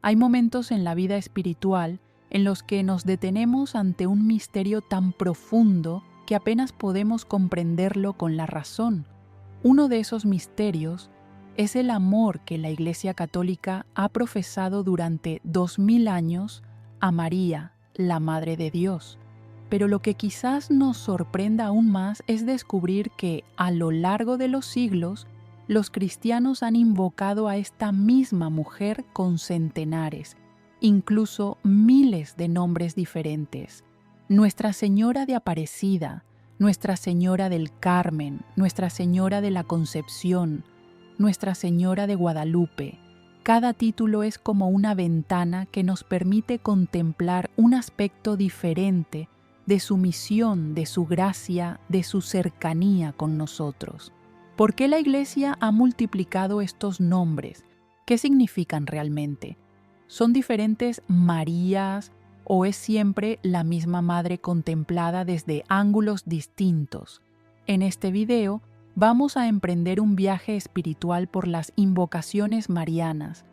Hay momentos en la vida espiritual en los que nos detenemos ante un misterio tan profundo que apenas podemos comprenderlo con la razón. Uno de esos misterios es el amor que la Iglesia Católica ha profesado durante 2000 años a María, la Madre de Dios. Pero lo que quizás nos sorprenda aún más es descubrir que, a lo largo de los siglos, los cristianos han invocado a esta misma mujer con centenares, incluso miles de nombres diferentes. Nuestra Señora de Aparecida, Nuestra Señora del Carmen, Nuestra Señora de la Concepción, Nuestra Señora de Guadalupe. Cada título es como una ventana que nos permite contemplar un aspecto diferente de su misión, de su gracia, de su cercanía con nosotros. ¿Por qué la Iglesia ha multiplicado estos nombres? ¿Qué significan realmente? ¿Son diferentes Marías o es siempre la misma Madre contemplada desde ángulos distintos? En este video vamos a emprender un viaje espiritual por las invocaciones marianas,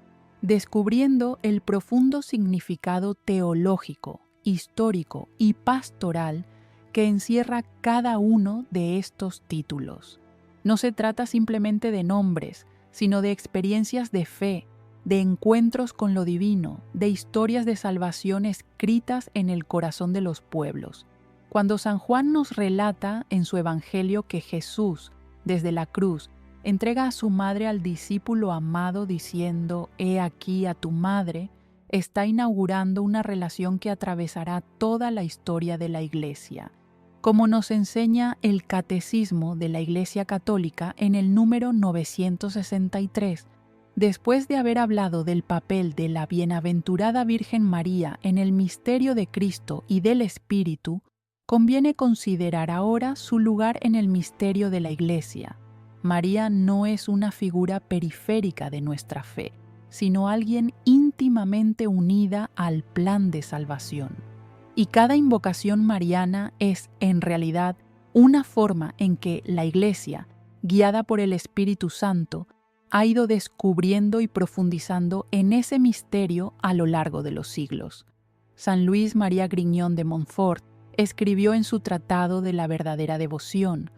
descubriendo el profundo significado teológico, histórico y pastoral que encierra cada uno de estos títulos. No se trata simplemente de nombres, sino de experiencias de fe, de encuentros con lo divino, de historias de salvación escritas en el corazón de los pueblos. Cuando San Juan nos relata en su Evangelio que Jesús, desde la cruz, entrega a su madre al discípulo amado diciendo, «He aquí a tu madre», está inaugurando una relación que atravesará toda la historia de la Iglesia. Como nos enseña el Catecismo de la Iglesia Católica en el número 963, después de haber hablado del papel de la bienaventurada Virgen María en el misterio de Cristo y del Espíritu, conviene considerar ahora su lugar en el misterio de la Iglesia. María no es una figura periférica de nuestra fe, sino alguien íntimamente unida al plan de salvación. Y cada invocación mariana es, en realidad, una forma en que la Iglesia, guiada por el Espíritu Santo, ha ido descubriendo y profundizando en ese misterio a lo largo de los siglos. San Luis María Grignion de Montfort escribió en su Tratado de la verdadera devoción: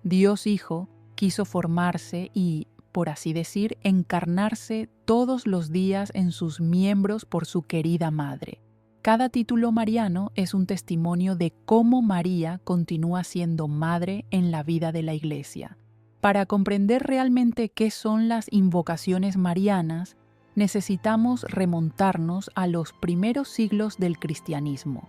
Dios Hijo quiso formarse y, por así decir, encarnarse todos los días en sus miembros por su querida Madre. Cada título mariano es un testimonio de cómo María continúa siendo madre en la vida de la Iglesia. Para comprender realmente qué son las invocaciones marianas, necesitamos remontarnos a los primeros siglos del cristianismo.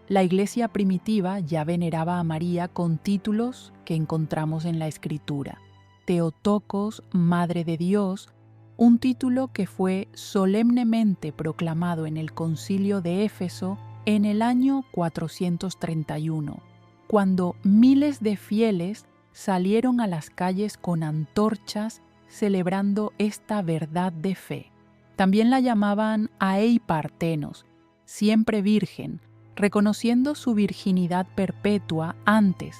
La Iglesia primitiva ya veneraba a María con títulos que encontramos en la Escritura. Theotokos, Madre de Dios, un título que fue solemnemente proclamado en el Concilio de Éfeso en el año 431, cuando miles de fieles salieron a las calles con antorchas celebrando esta verdad de fe. También la llamaban Aei Partenos, siempre virgen, reconociendo su virginidad perpetua antes,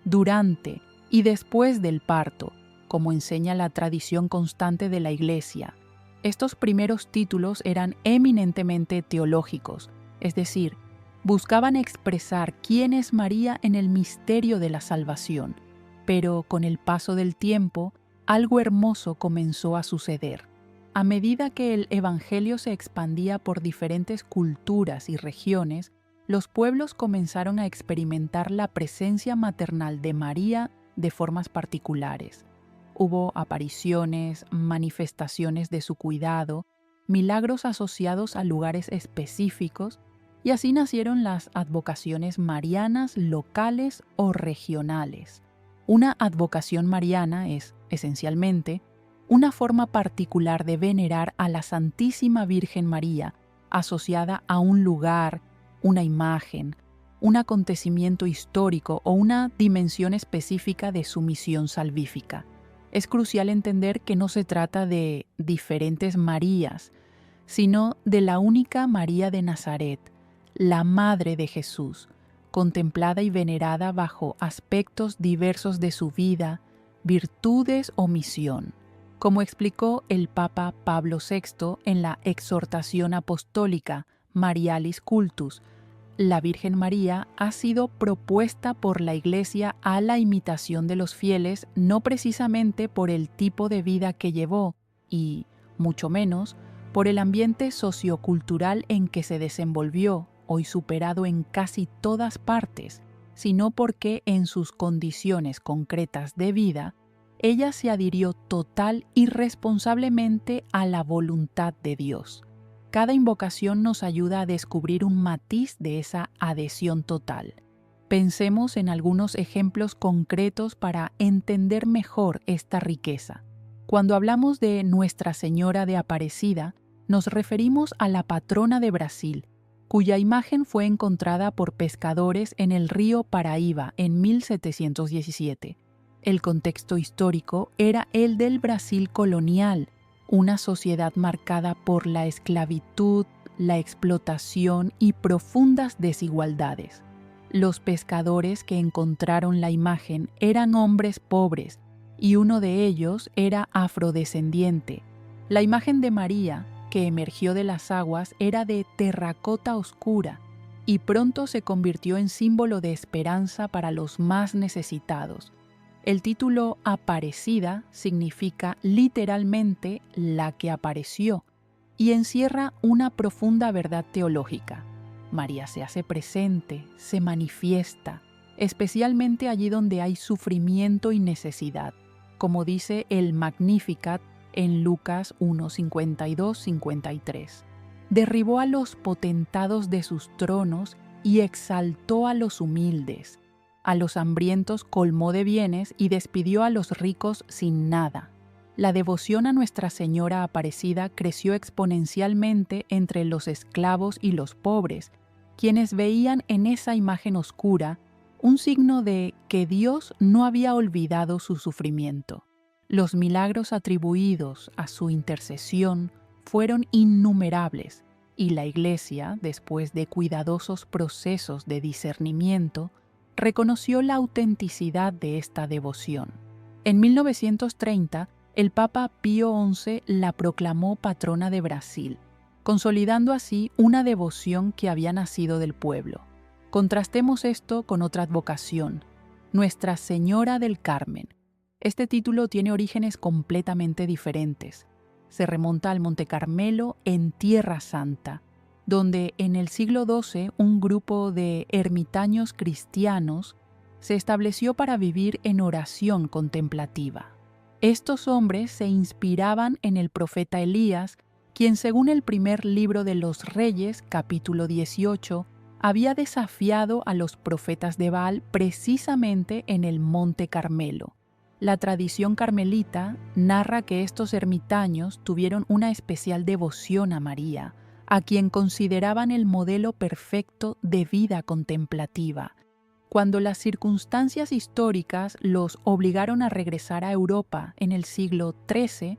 durante y después del parto, como enseña la tradición constante de la Iglesia. Estos primeros títulos eran eminentemente teológicos, es decir, buscaban expresar quién es María en el misterio de la salvación. Pero con el paso del tiempo, algo hermoso comenzó a suceder. A medida que el Evangelio se expandía por diferentes culturas y regiones, los pueblos comenzaron a experimentar la presencia maternal de María de formas particulares. Hubo apariciones, manifestaciones de su cuidado, milagros asociados a lugares específicos, y así nacieron las advocaciones marianas locales o regionales. Una advocación mariana es, esencialmente, una forma particular de venerar a la Santísima Virgen María, asociada a un lugar, una imagen, un acontecimiento histórico o una dimensión específica de su misión salvífica. Es crucial entender que no se trata de diferentes Marías, sino de la única María de Nazaret, la Madre de Jesús, contemplada y venerada bajo aspectos diversos de su vida, virtudes o misión. Como explicó el Papa Pablo VI en la exhortación apostólica Marialis Cultus, la Virgen María ha sido propuesta por la Iglesia a la imitación de los fieles no precisamente por el tipo de vida que llevó y, mucho menos, por el ambiente sociocultural en que se desenvolvió, hoy superado en casi todas partes, sino porque en sus condiciones concretas de vida, ella se adhirió total y responsablemente a la voluntad de Dios. Cada invocación nos ayuda a descubrir un matiz de esa adhesión total. Pensemos en algunos ejemplos concretos para entender mejor esta riqueza. Cuando hablamos de Nuestra Señora de Aparecida, nos referimos a la patrona de Brasil, cuya imagen fue encontrada por pescadores en el río Paraíba en 1717. El contexto histórico era el del Brasil colonial, una sociedad marcada por la esclavitud, la explotación y profundas desigualdades. Los pescadores que encontraron la imagen eran hombres pobres y uno de ellos era afrodescendiente. La imagen de María, que emergió de las aguas, era de terracota oscura y pronto se convirtió en símbolo de esperanza para los más necesitados. El título Aparecida significa literalmente la que apareció y encierra una profunda verdad teológica. María se hace presente, se manifiesta, especialmente allí donde hay sufrimiento y necesidad, como dice el Magnificat en Lucas 1:52-53. Derribó a los potentados de sus tronos y exaltó a los humildes. A los hambrientos colmó de bienes y despidió a los ricos sin nada. La devoción a Nuestra Señora Aparecida creció exponencialmente entre los esclavos y los pobres, quienes veían en esa imagen oscura un signo de que Dios no había olvidado su sufrimiento. Los milagros atribuidos a su intercesión fueron innumerables, y la Iglesia, después de cuidadosos procesos de discernimiento, reconoció la autenticidad de esta devoción. En 1930, el Papa Pío XI la proclamó patrona de Brasil, consolidando así una devoción que había nacido del pueblo. Contrastemos esto con otra advocación, Nuestra Señora del Carmen. Este título tiene orígenes completamente diferentes. Se remonta al Monte Carmelo en Tierra Santa, donde en el siglo XII un grupo de ermitaños cristianos se estableció para vivir en oración contemplativa. Estos hombres se inspiraban en el profeta Elías, quien según el primer libro de los Reyes, capítulo 18, había desafiado a los profetas de Baal precisamente en el Monte Carmelo. La tradición carmelita narra que estos ermitaños tuvieron una especial devoción a María, a quien consideraban el modelo perfecto de vida contemplativa. Cuando las circunstancias históricas los obligaron a regresar a Europa en el siglo XIII,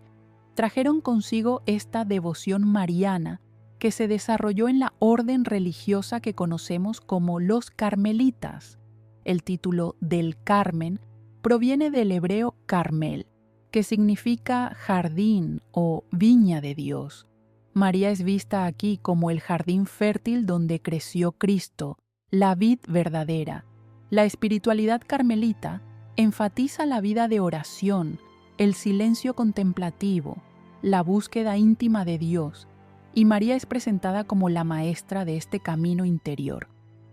trajeron consigo esta devoción mariana que se desarrolló en la orden religiosa que conocemos como los carmelitas. El título del Carmen proviene del hebreo Carmel, que significa jardín o viña de Dios. María es vista aquí como el jardín fértil donde creció Cristo, la vid verdadera. La espiritualidad carmelita enfatiza la vida de oración, el silencio contemplativo, la búsqueda íntima de Dios, y María es presentada como la maestra de este camino interior.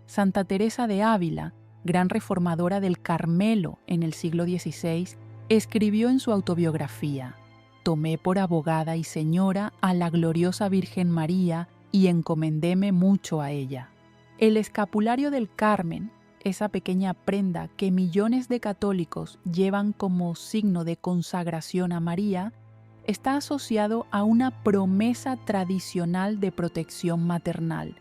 Santa Teresa de Ávila, gran reformadora del Carmelo en el siglo XVI, escribió en su autobiografía: «Tomé por abogada y señora a la gloriosa Virgen María y encomendéme mucho a ella». El escapulario del Carmen, esa pequeña prenda que millones de católicos llevan como signo de consagración a María, está asociado a una promesa tradicional de protección maternal.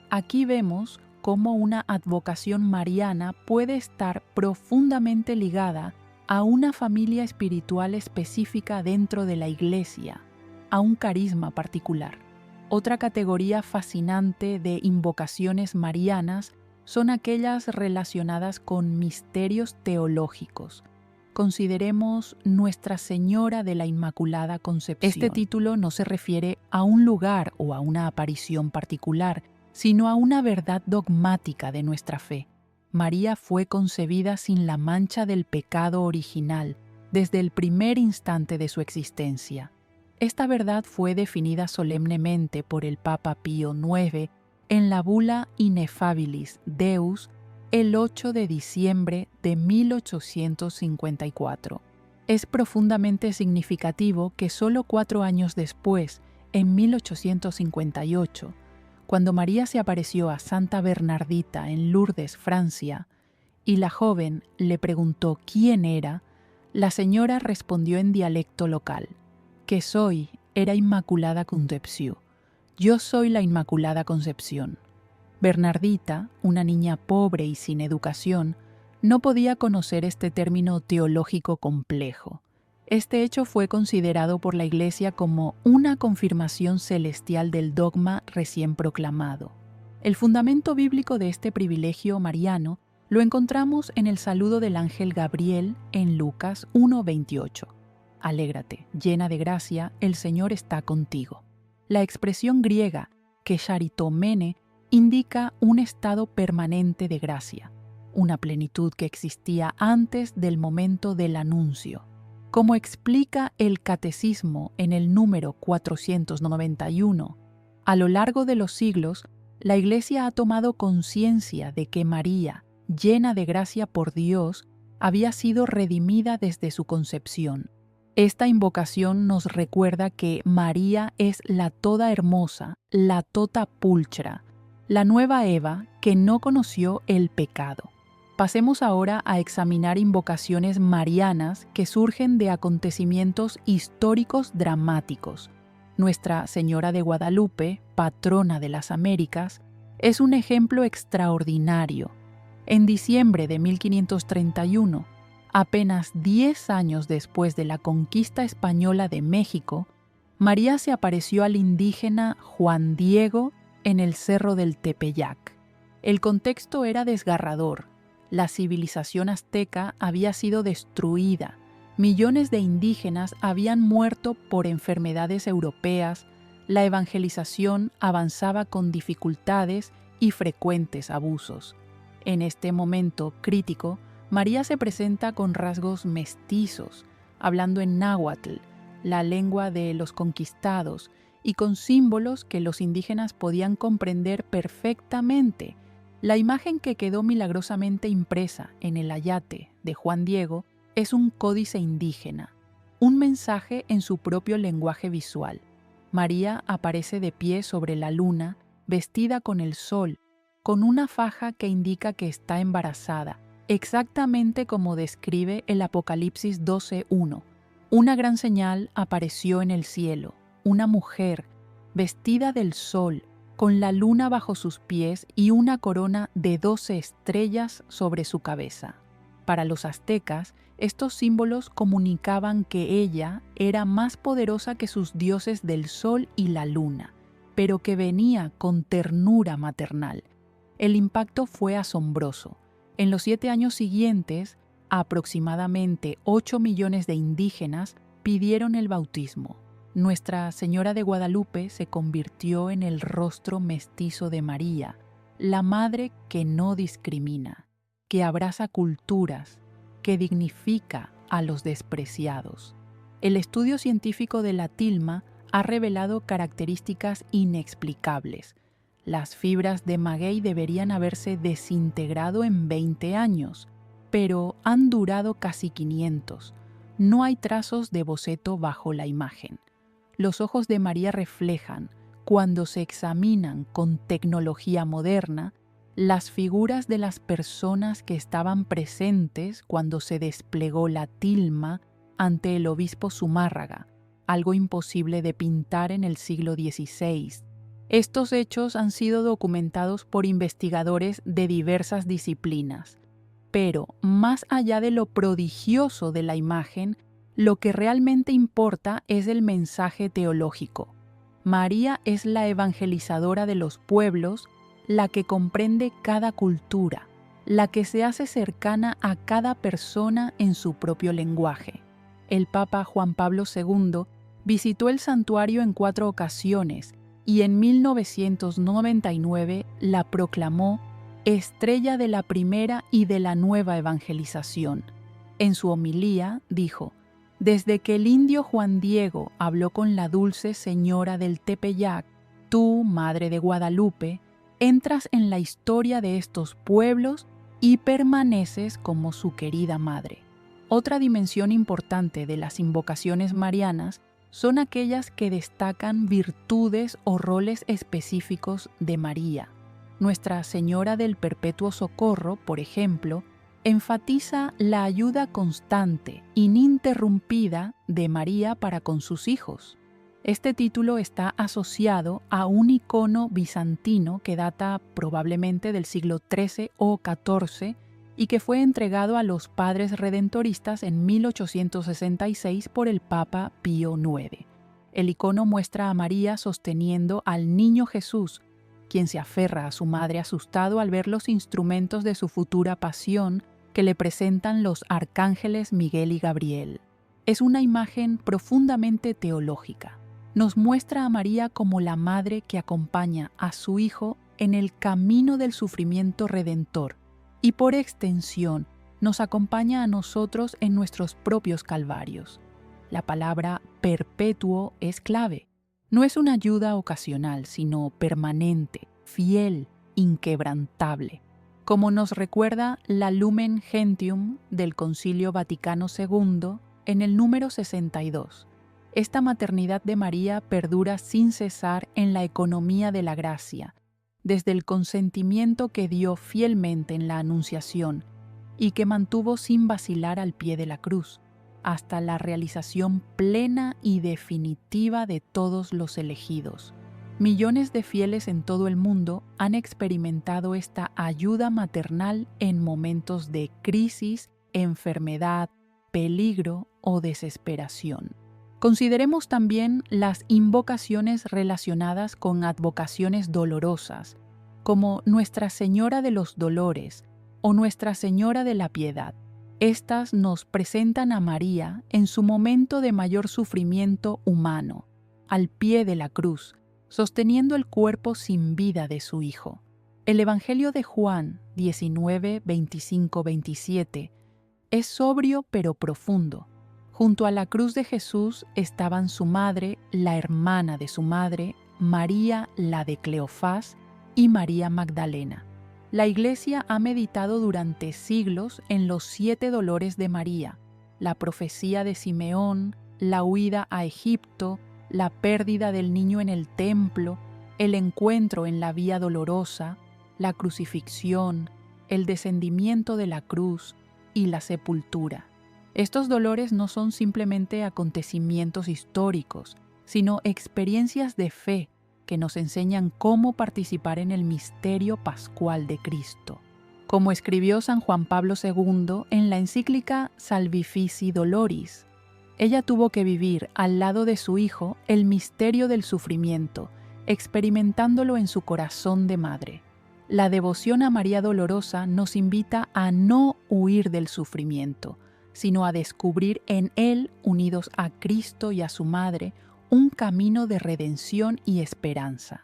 Aquí vemos cómo una advocación mariana puede estar profundamente ligada a una familia espiritual específica dentro de la Iglesia, a un carisma particular. Otra categoría fascinante de invocaciones marianas son aquellas relacionadas con misterios teológicos. consideremos Nuestra Señora de la Inmaculada Concepción. Este título no se refiere a un lugar o a una aparición particular, sino a una verdad dogmática de nuestra fe. María fue concebida sin la mancha del pecado original desde el primer instante de su existencia. Esta verdad fue definida solemnemente por el Papa Pío IX en la bula Ineffabilis Deus el 8 de diciembre de 1854. Es profundamente significativo que solo 4 años después, en 1858, cuando María se apareció a Santa Bernardita en Lourdes, Francia, y la joven le preguntó quién era, la señora respondió en dialecto local: que soy era Inmaculada Concepció. Yo soy la Inmaculada Concepción. Bernardita, una niña pobre y sin educación, no podía conocer este término teológico complejo. Este hecho fue considerado por la Iglesia como una confirmación celestial del dogma recién proclamado. El fundamento bíblico de este privilegio mariano lo encontramos en el saludo del ángel Gabriel en Lucas 1:28. Alégrate, llena de gracia, el Señor está contigo. La expresión griega kecharitomene indica un estado permanente de gracia, una plenitud que existía antes del momento del anuncio. Como explica el Catecismo en el número 491, a lo largo de los siglos, la Iglesia ha tomado conciencia de que María, llena de gracia por Dios, había sido redimida desde su concepción. Esta invocación nos recuerda que María es la toda hermosa, la tota pulchra, la nueva Eva que no conoció el pecado. Pasemos ahora a examinar invocaciones marianas que surgen de acontecimientos históricos dramáticos. Nuestra Señora de Guadalupe, patrona de las Américas, es un ejemplo extraordinario. En diciembre de 1531, apenas 10 años después de la conquista española de México, María se apareció al indígena Juan Diego en el Cerro del Tepeyac. El contexto era desgarrador. La civilización azteca había sido destruida. Millones de indígenas habían muerto por enfermedades europeas. La evangelización avanzaba con dificultades y frecuentes abusos. En este momento crítico, María se presenta con rasgos mestizos, hablando en náhuatl, la lengua de los conquistados, y con símbolos que los indígenas podían comprender perfectamente. La imagen que quedó milagrosamente impresa en el ayate de Juan Diego es un códice indígena, un mensaje en su propio lenguaje visual. María aparece de pie sobre la luna, vestida con el sol, con una faja que indica que está embarazada, exactamente como describe el Apocalipsis 12:1. Una gran señal apareció en el cielo, una mujer, vestida del sol, con la luna bajo sus pies y una corona de 12 estrellas sobre su cabeza. Para los aztecas, estos símbolos comunicaban que ella era más poderosa que sus dioses del sol y la luna, pero que venía con ternura maternal. El impacto fue asombroso. En los 7 años siguientes, aproximadamente 8 millones de indígenas pidieron el bautismo. Nuestra Señora de Guadalupe se convirtió en el rostro mestizo de María, la madre que no discrimina, que abraza culturas, que dignifica a los despreciados. El estudio científico de la tilma ha revelado características inexplicables. Las fibras de maguey deberían haberse desintegrado en 20 años, pero han durado casi 500. No hay trazos de boceto bajo la imagen. Los ojos de María reflejan, cuando se examinan con tecnología moderna, las figuras de las personas que estaban presentes cuando se desplegó la tilma ante el obispo Zumárraga, algo imposible de pintar en el siglo XVI. Estos hechos han sido documentados por investigadores de diversas disciplinas, pero más allá de lo prodigioso de la imagen, lo que realmente importa es el mensaje teológico. María es la evangelizadora de los pueblos, la que comprende cada cultura, la que se hace cercana a cada persona en su propio lenguaje. El Papa Juan Pablo II visitó el santuario en 4 ocasiones y en 1999 la proclamó estrella de la primera y de la nueva evangelización. En su homilía dijo: «Desde que el indio Juan Diego habló con la dulce señora del Tepeyac, tú, Madre de Guadalupe, entras en la historia de estos pueblos y permaneces como su querida madre». Otra dimensión importante de las invocaciones marianas son aquellas que destacan virtudes o roles específicos de María. Nuestra Señora del Perpetuo Socorro, por ejemplo, enfatiza la ayuda constante, ininterrumpida de María para con sus hijos. Este título está asociado a un icono bizantino que data probablemente del siglo XIII o XIV y que fue entregado a los padres redentoristas en 1866 por el Papa Pío IX. El icono muestra a María sosteniendo al niño Jesús, quien se aferra a su madre asustado al ver los instrumentos de su futura pasión que le presentan los arcángeles Miguel y Gabriel. Es una imagen profundamente teológica. Nos muestra a María como la madre que acompaña a su hijo en el camino del sufrimiento redentor y por extensión nos acompaña a nosotros en nuestros propios calvarios. La palabra perpetuo es clave. No es una ayuda ocasional, sino permanente, fiel, inquebrantable. Como nos recuerda la Lumen Gentium del Concilio Vaticano II en el número 62. Esta maternidad de María perdura sin cesar en la economía de la gracia, desde el consentimiento que dio fielmente en la Anunciación y que mantuvo sin vacilar al pie de la cruz, hasta la realización plena y definitiva de todos los elegidos. Millones de fieles en todo el mundo han experimentado esta ayuda maternal en momentos de crisis, enfermedad, peligro o desesperación. Consideremos también las invocaciones relacionadas con advocaciones dolorosas, como Nuestra Señora de los Dolores o Nuestra Señora de la Piedad. Estas nos presentan a María en su momento de mayor sufrimiento humano, al pie de la cruz, sosteniendo el cuerpo sin vida de su Hijo. El Evangelio de Juan 19, 25, 27 es sobrio pero profundo. Junto a la cruz de Jesús estaban su madre, la hermana de su madre, María la de Cleofás y María Magdalena. La Iglesia ha meditado durante siglos en los 7 dolores de María, la profecía de Simeón, la huida a Egipto, la pérdida del niño en el templo, el encuentro en la vía dolorosa, la crucifixión, el descendimiento de la cruz y la sepultura. Estos dolores no son simplemente acontecimientos históricos, sino experiencias de fe que nos enseñan cómo participar en el misterio pascual de Cristo. Como escribió San Juan Pablo II en la encíclica Salvifici Doloris, ella tuvo que vivir al lado de su Hijo el misterio del sufrimiento, experimentándolo en su corazón de madre. La devoción a María Dolorosa nos invita a no huir del sufrimiento, sino a descubrir en él, unidos a Cristo y a su Madre, un camino de redención y esperanza.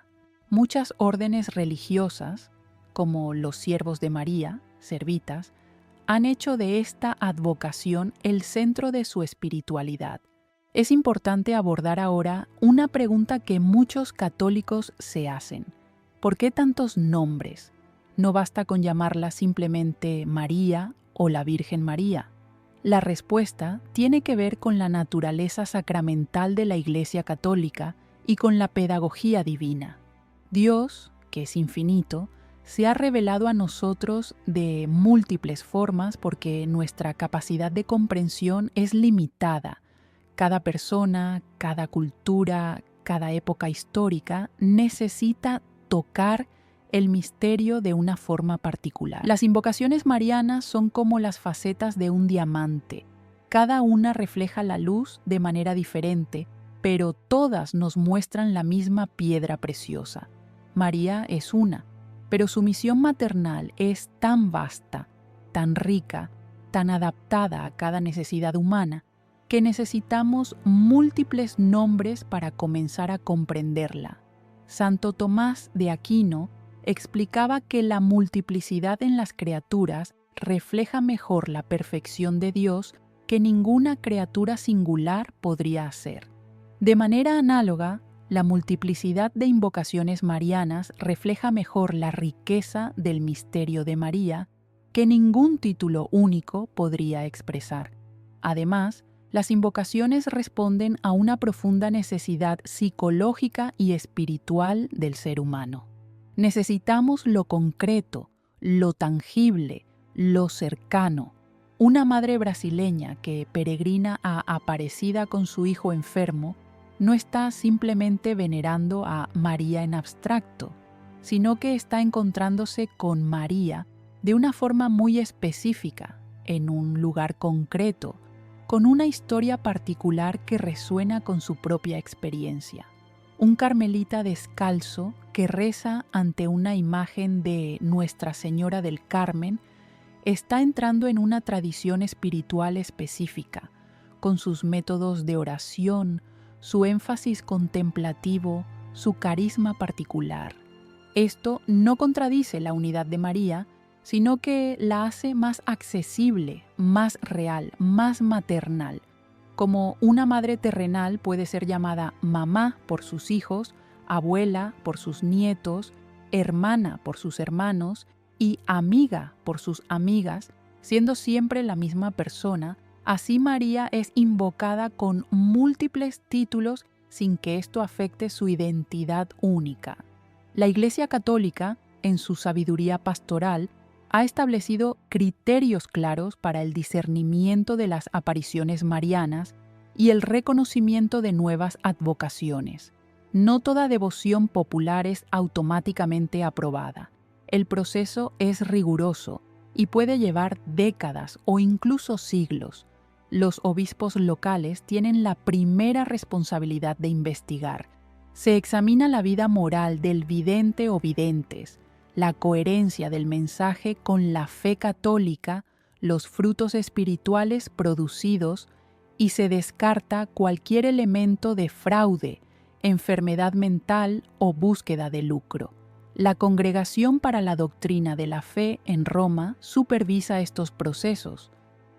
Muchas órdenes religiosas, como los siervos de María, servitas, han hecho de esta advocación el centro de su espiritualidad. Es importante abordar ahora una pregunta que muchos católicos se hacen. ¿Por qué tantos nombres? ¿No basta con llamarla simplemente María o la Virgen María? La respuesta tiene que ver con la naturaleza sacramental de la Iglesia Católica y con la pedagogía divina. Dios, que es infinito, se ha revelado a nosotros de múltiples formas porque nuestra capacidad de comprensión es limitada. Cada persona, cada cultura, cada época histórica necesita tocar el misterio de una forma particular. Las invocaciones marianas son como las facetas de un diamante. Cada una refleja la luz de manera diferente, pero todas nos muestran la misma piedra preciosa. María es una. pero su misión maternal es tan vasta, tan rica, tan adaptada a cada necesidad humana, que necesitamos múltiples nombres para comenzar a comprenderla. Santo Tomás de Aquino explicaba que la multiplicidad en las criaturas refleja mejor la perfección de Dios que ninguna criatura singular podría hacer. De manera análoga, la multiplicidad de invocaciones marianas refleja mejor la riqueza del misterio de María que ningún título único podría expresar. Además, las invocaciones responden a una profunda necesidad psicológica y espiritual del ser humano. Necesitamos lo concreto, lo tangible, lo cercano. Una madre brasileña que peregrina a Aparecida con su hijo enfermo no está simplemente venerando a María en abstracto, sino que está encontrándose con María de una forma muy específica, en un lugar concreto, con una historia particular que resuena con su propia experiencia. Un carmelita descalzo que reza ante una imagen de Nuestra Señora del Carmen está entrando en una tradición espiritual específica, con sus métodos de oración, su énfasis contemplativo, su carisma particular. Esto no contradice la unidad de María, sino que la hace más accesible, más real, más maternal. Como una madre terrenal puede ser llamada mamá por sus hijos, abuela por sus nietos, hermana por sus hermanos y amiga por sus amigas, siendo siempre la misma persona, así María es invocada con múltiples títulos sin que esto afecte su identidad única. La Iglesia Católica, en su sabiduría pastoral, ha establecido criterios claros para el discernimiento de las apariciones marianas y el reconocimiento de nuevas advocaciones. No toda devoción popular es automáticamente aprobada. El proceso es riguroso y puede llevar décadas o incluso siglos. Los obispos locales tienen la primera responsabilidad de investigar. Se examina la vida moral del vidente o videntes, la coherencia del mensaje con la fe católica, los frutos espirituales producidos y se descarta cualquier elemento de fraude, enfermedad mental o búsqueda de lucro. La Congregación para la Doctrina de la Fe en Roma supervisa estos procesos.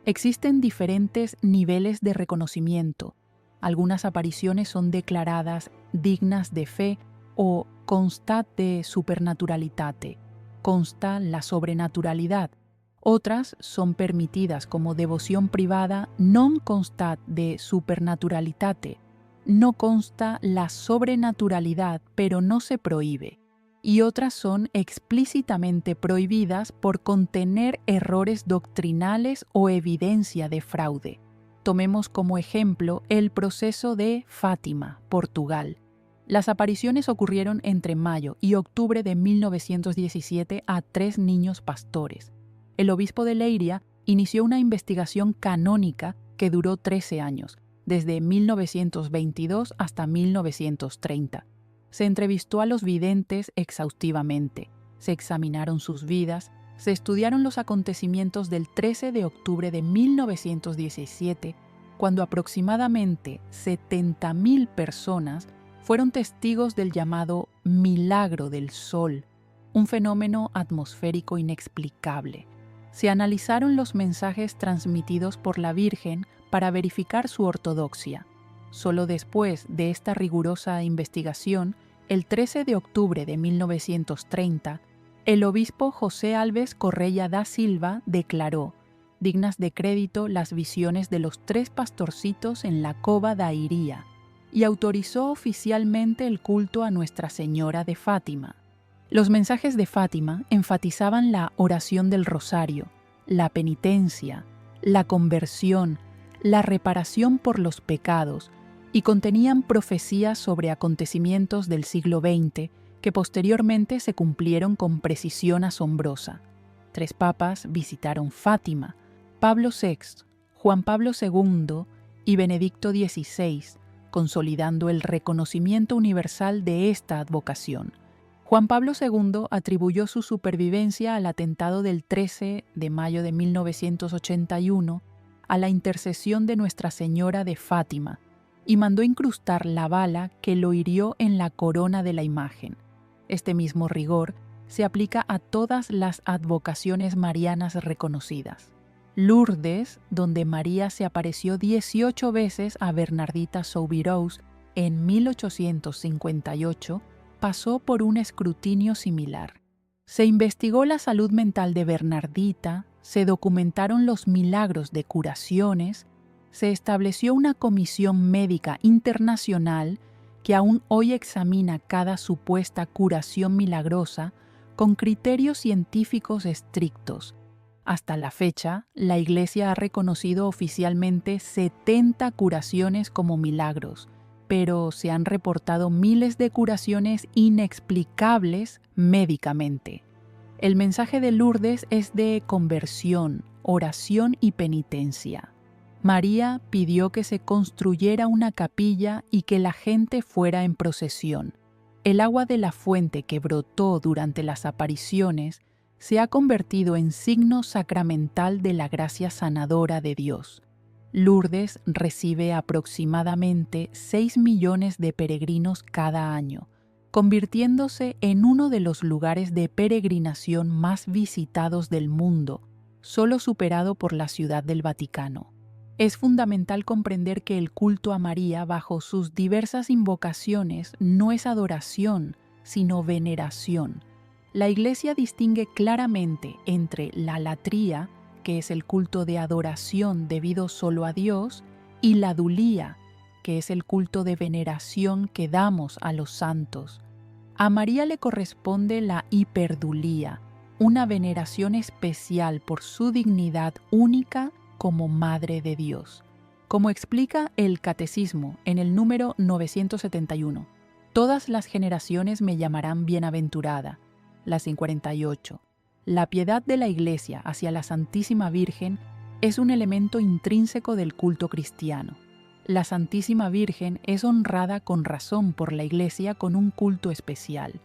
Existen diferentes niveles de reconocimiento. Algunas apariciones son declaradas dignas de fe o constat de supernaturalitate, consta la sobrenaturalidad. Otras son permitidas como devoción privada non constat de supernaturalitate, no consta la sobrenaturalidad pero no se prohíbe. Y otras son explícitamente prohibidas por contener errores doctrinales o evidencia de fraude. Tomemos como ejemplo el proceso de Fátima, Portugal. Las apariciones ocurrieron entre mayo y octubre de 1917 a 3 niños pastores. El obispo de Leiria inició una investigación canónica que duró 13 años, desde 1922 hasta 1930. Se entrevistó a los videntes exhaustivamente, se examinaron sus vidas, se estudiaron los acontecimientos del 13 de octubre de 1917, cuando aproximadamente 70.000 personas fueron testigos del llamado milagro del sol, un fenómeno atmosférico inexplicable. Se analizaron los mensajes transmitidos por la Virgen para verificar su ortodoxia. Solo después de esta rigurosa investigación, el 13 de octubre de 1930, el obispo José Alves Correia da Silva declaró, dignas de crédito las visiones de los 3 pastorcitos en la cova da Iría, y autorizó oficialmente el culto a Nuestra Señora de Fátima. Los mensajes de Fátima enfatizaban la oración del rosario, la penitencia, la conversión, la reparación por los pecados, y contenían profecías sobre acontecimientos del siglo XX que posteriormente se cumplieron con precisión asombrosa. 3 papas visitaron Fátima: Pablo VI, Juan Pablo II y Benedicto XVI, consolidando el reconocimiento universal de esta advocación. Juan Pablo II atribuyó su supervivencia al atentado del 13 de mayo de 1981 a la intercesión de Nuestra Señora de Fátima y mandó incrustar la bala que lo hirió en la corona de la imagen. Este mismo rigor se aplica a todas las advocaciones marianas reconocidas. Lourdes, donde María se apareció 18 veces a Bernardita Soubirous en 1858, pasó por un escrutinio similar. Se investigó la salud mental de Bernardita, se documentaron los milagros de curaciones, se estableció una comisión médica internacional que aún hoy examina cada supuesta curación milagrosa con criterios científicos estrictos. Hasta la fecha, la Iglesia ha reconocido oficialmente 70 curaciones como milagros, pero se han reportado miles de curaciones inexplicables médicamente. El mensaje de Lourdes es de conversión, oración y penitencia. María pidió que se construyera una capilla y que la gente fuera en procesión. El agua de la fuente que brotó durante las apariciones se ha convertido en signo sacramental de la gracia sanadora de Dios. Lourdes recibe aproximadamente 6 millones de peregrinos cada año, convirtiéndose en uno de los lugares de peregrinación más visitados del mundo, solo superado por la Ciudad del Vaticano. Es fundamental comprender que el culto a María bajo sus diversas invocaciones no es adoración, sino veneración. La Iglesia distingue claramente entre la latría, que es el culto de adoración debido solo a Dios, y la dulía, que es el culto de veneración que damos a los santos. A María le corresponde la hiperdulía, una veneración especial por su dignidad única como Madre de Dios. Como explica el Catecismo en el número 971, todas las generaciones me llamarán bienaventurada. La 48. La piedad de la Iglesia hacia la Santísima Virgen es un elemento intrínseco del culto cristiano. La Santísima Virgen es honrada con razón por la Iglesia con un culto especial.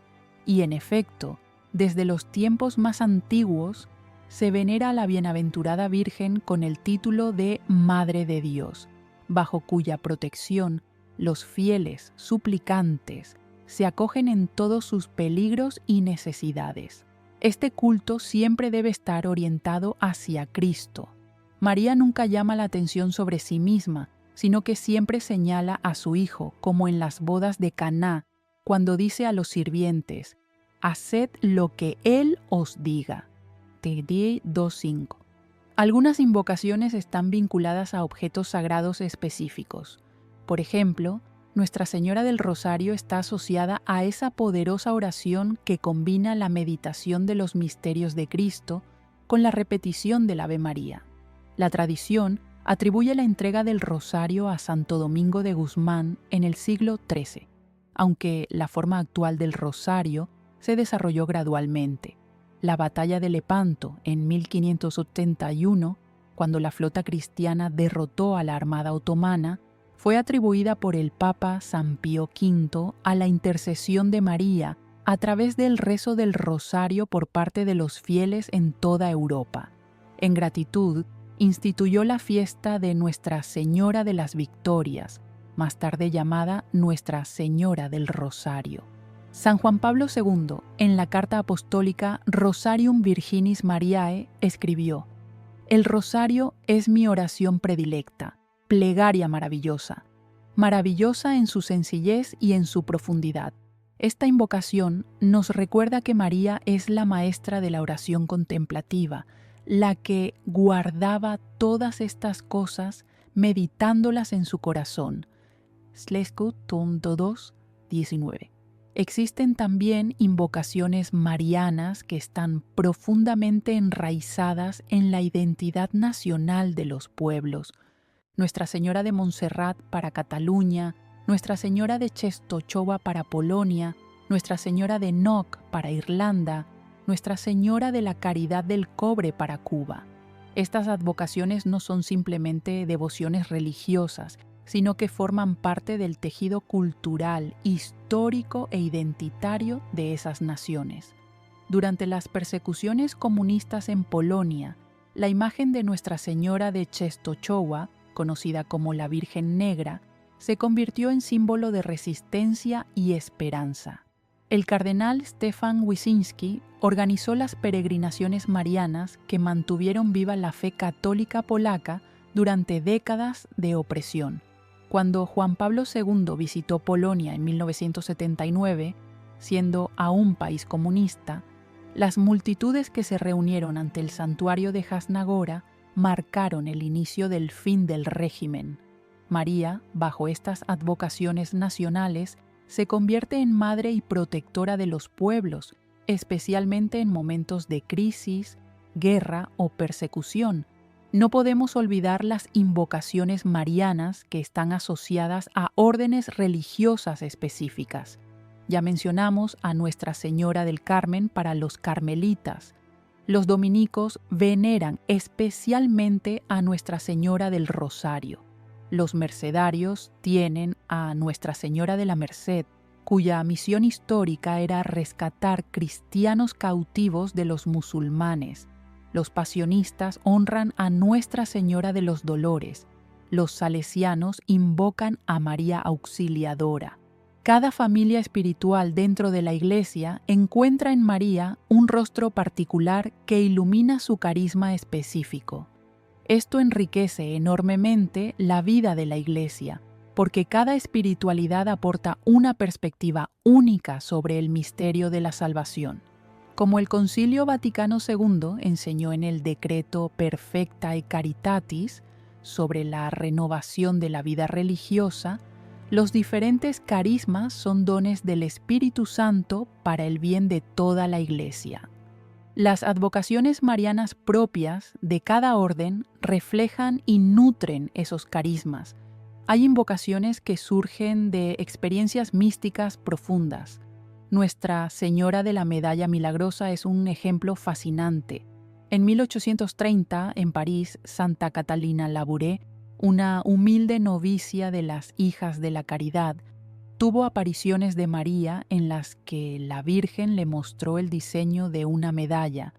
Y en efecto, desde los tiempos más antiguos, se venera a la bienaventurada Virgen con el título de Madre de Dios, bajo cuya protección los fieles suplicantes se acogen en todos sus peligros y necesidades. Este culto siempre debe estar orientado hacia Cristo. María nunca llama la atención sobre sí misma, sino que siempre señala a su Hijo, como en las bodas de Caná, cuando dice a los sirvientes: «Haced lo que Él os diga». TD 2.5. Algunas invocaciones están vinculadas a objetos sagrados específicos. Por ejemplo, Nuestra Señora del Rosario está asociada a esa poderosa oración que combina la meditación de los misterios de Cristo con la repetición del Ave María. La tradición atribuye la entrega del rosario a Santo Domingo de Guzmán en el siglo XIII, aunque la forma actual del rosario se desarrolló gradualmente. La batalla de Lepanto en 1581, cuando la flota cristiana derrotó a la armada otomana, fue atribuida por el Papa San Pío V a la intercesión de María a través del rezo del rosario por parte de los fieles en toda Europa. En gratitud, instituyó la fiesta de Nuestra Señora de las Victorias, más tarde llamada Nuestra Señora del Rosario. San Juan Pablo II, en la carta apostólica Rosarium Virginis Mariae, escribió: «El rosario es mi oración predilecta, plegaria maravillosa, maravillosa en su sencillez y en su profundidad. Esta invocación nos recuerda que María es la maestra de la oración contemplativa, la que guardaba todas estas cosas meditándolas en su corazón». Sleskut Tom 2, 19. Existen también invocaciones marianas que están profundamente enraizadas en la identidad nacional de los pueblos. Nuestra Señora de Montserrat para Cataluña, Nuestra Señora de Czestochowa para Polonia, Nuestra Señora de Knock para Irlanda, Nuestra Señora de la Caridad del Cobre para Cuba. Estas advocaciones no son simplemente devociones religiosas, sino que forman parte del tejido cultural, histórico e identitario de esas naciones. Durante las persecuciones comunistas en Polonia, la imagen de Nuestra Señora de Czestochowa, conocida como la Virgen Negra, se convirtió en símbolo de resistencia y esperanza. El cardenal Stefan Wyszynski organizó las peregrinaciones marianas que mantuvieron viva la fe católica polaca durante décadas de opresión. Cuando Juan Pablo II visitó Polonia en 1979, siendo aún país comunista, las multitudes que se reunieron ante el santuario de Jasna-Góra marcaron el inicio del fin del régimen. María, bajo estas advocaciones nacionales, se convierte en madre y protectora de los pueblos, especialmente en momentos de crisis, guerra o persecución. No podemos olvidar las invocaciones marianas que están asociadas a órdenes religiosas específicas. Ya mencionamos a Nuestra Señora del Carmen para los carmelitas. Los dominicos veneran especialmente a Nuestra Señora del Rosario. Los mercedarios tienen a Nuestra Señora de la Merced, cuya misión histórica era rescatar cristianos cautivos de los musulmanes. Los pasionistas honran a Nuestra Señora de los Dolores. Los salesianos invocan a María Auxiliadora. Cada familia espiritual dentro de la Iglesia encuentra en María un rostro particular que ilumina su carisma específico. Esto enriquece enormemente la vida de la Iglesia, porque cada espiritualidad aporta una perspectiva única sobre el misterio de la salvación. Como el Concilio Vaticano II enseñó en el decreto Perfectae Caritatis sobre la renovación de la vida religiosa, los diferentes carismas son dones del Espíritu Santo para el bien de toda la Iglesia. Las advocaciones marianas propias de cada orden reflejan y nutren esos carismas. Hay invocaciones que surgen de experiencias místicas profundas. Nuestra Señora de la Medalla Milagrosa es un ejemplo fascinante. En 1830, en París, Santa Catalina Labouré, una humilde novicia de las Hijas de la Caridad, tuvo apariciones de María en las que la Virgen le mostró el diseño de una medalla.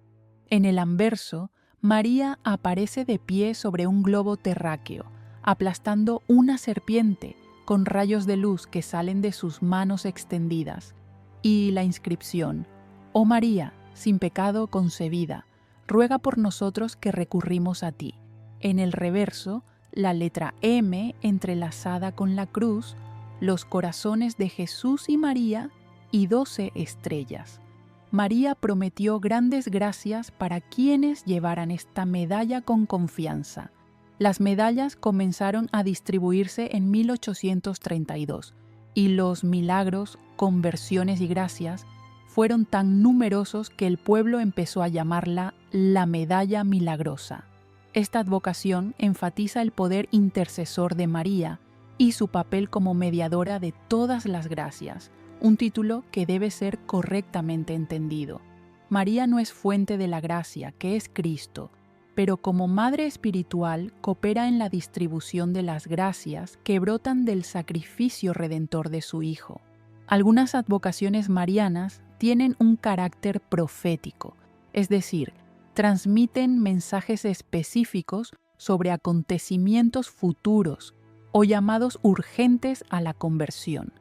En el anverso, María aparece de pie sobre un globo terráqueo, aplastando una serpiente con rayos de luz que salen de sus manos extendidas. Y la inscripción: «Oh María, sin pecado concebida, ruega por nosotros que recurrimos a ti». En el reverso, la letra M entrelazada con la cruz, los corazones de Jesús y María y 12 estrellas. María prometió grandes gracias para quienes llevaran esta medalla con confianza. Las medallas comenzaron a distribuirse en 1832 y los milagros, conversiones y gracias fueron tan numerosos que el pueblo empezó a llamarla la Medalla Milagrosa. Esta advocación enfatiza el poder intercesor de María y su papel como mediadora de todas las gracias, un título que debe ser correctamente entendido. María no es fuente de la gracia, que es Cristo, pero como madre espiritual coopera en la distribución de las gracias que brotan del sacrificio redentor de su Hijo. Algunas advocaciones marianas tienen un carácter profético, es decir, transmiten mensajes específicos sobre acontecimientos futuros o llamados urgentes a la conversión.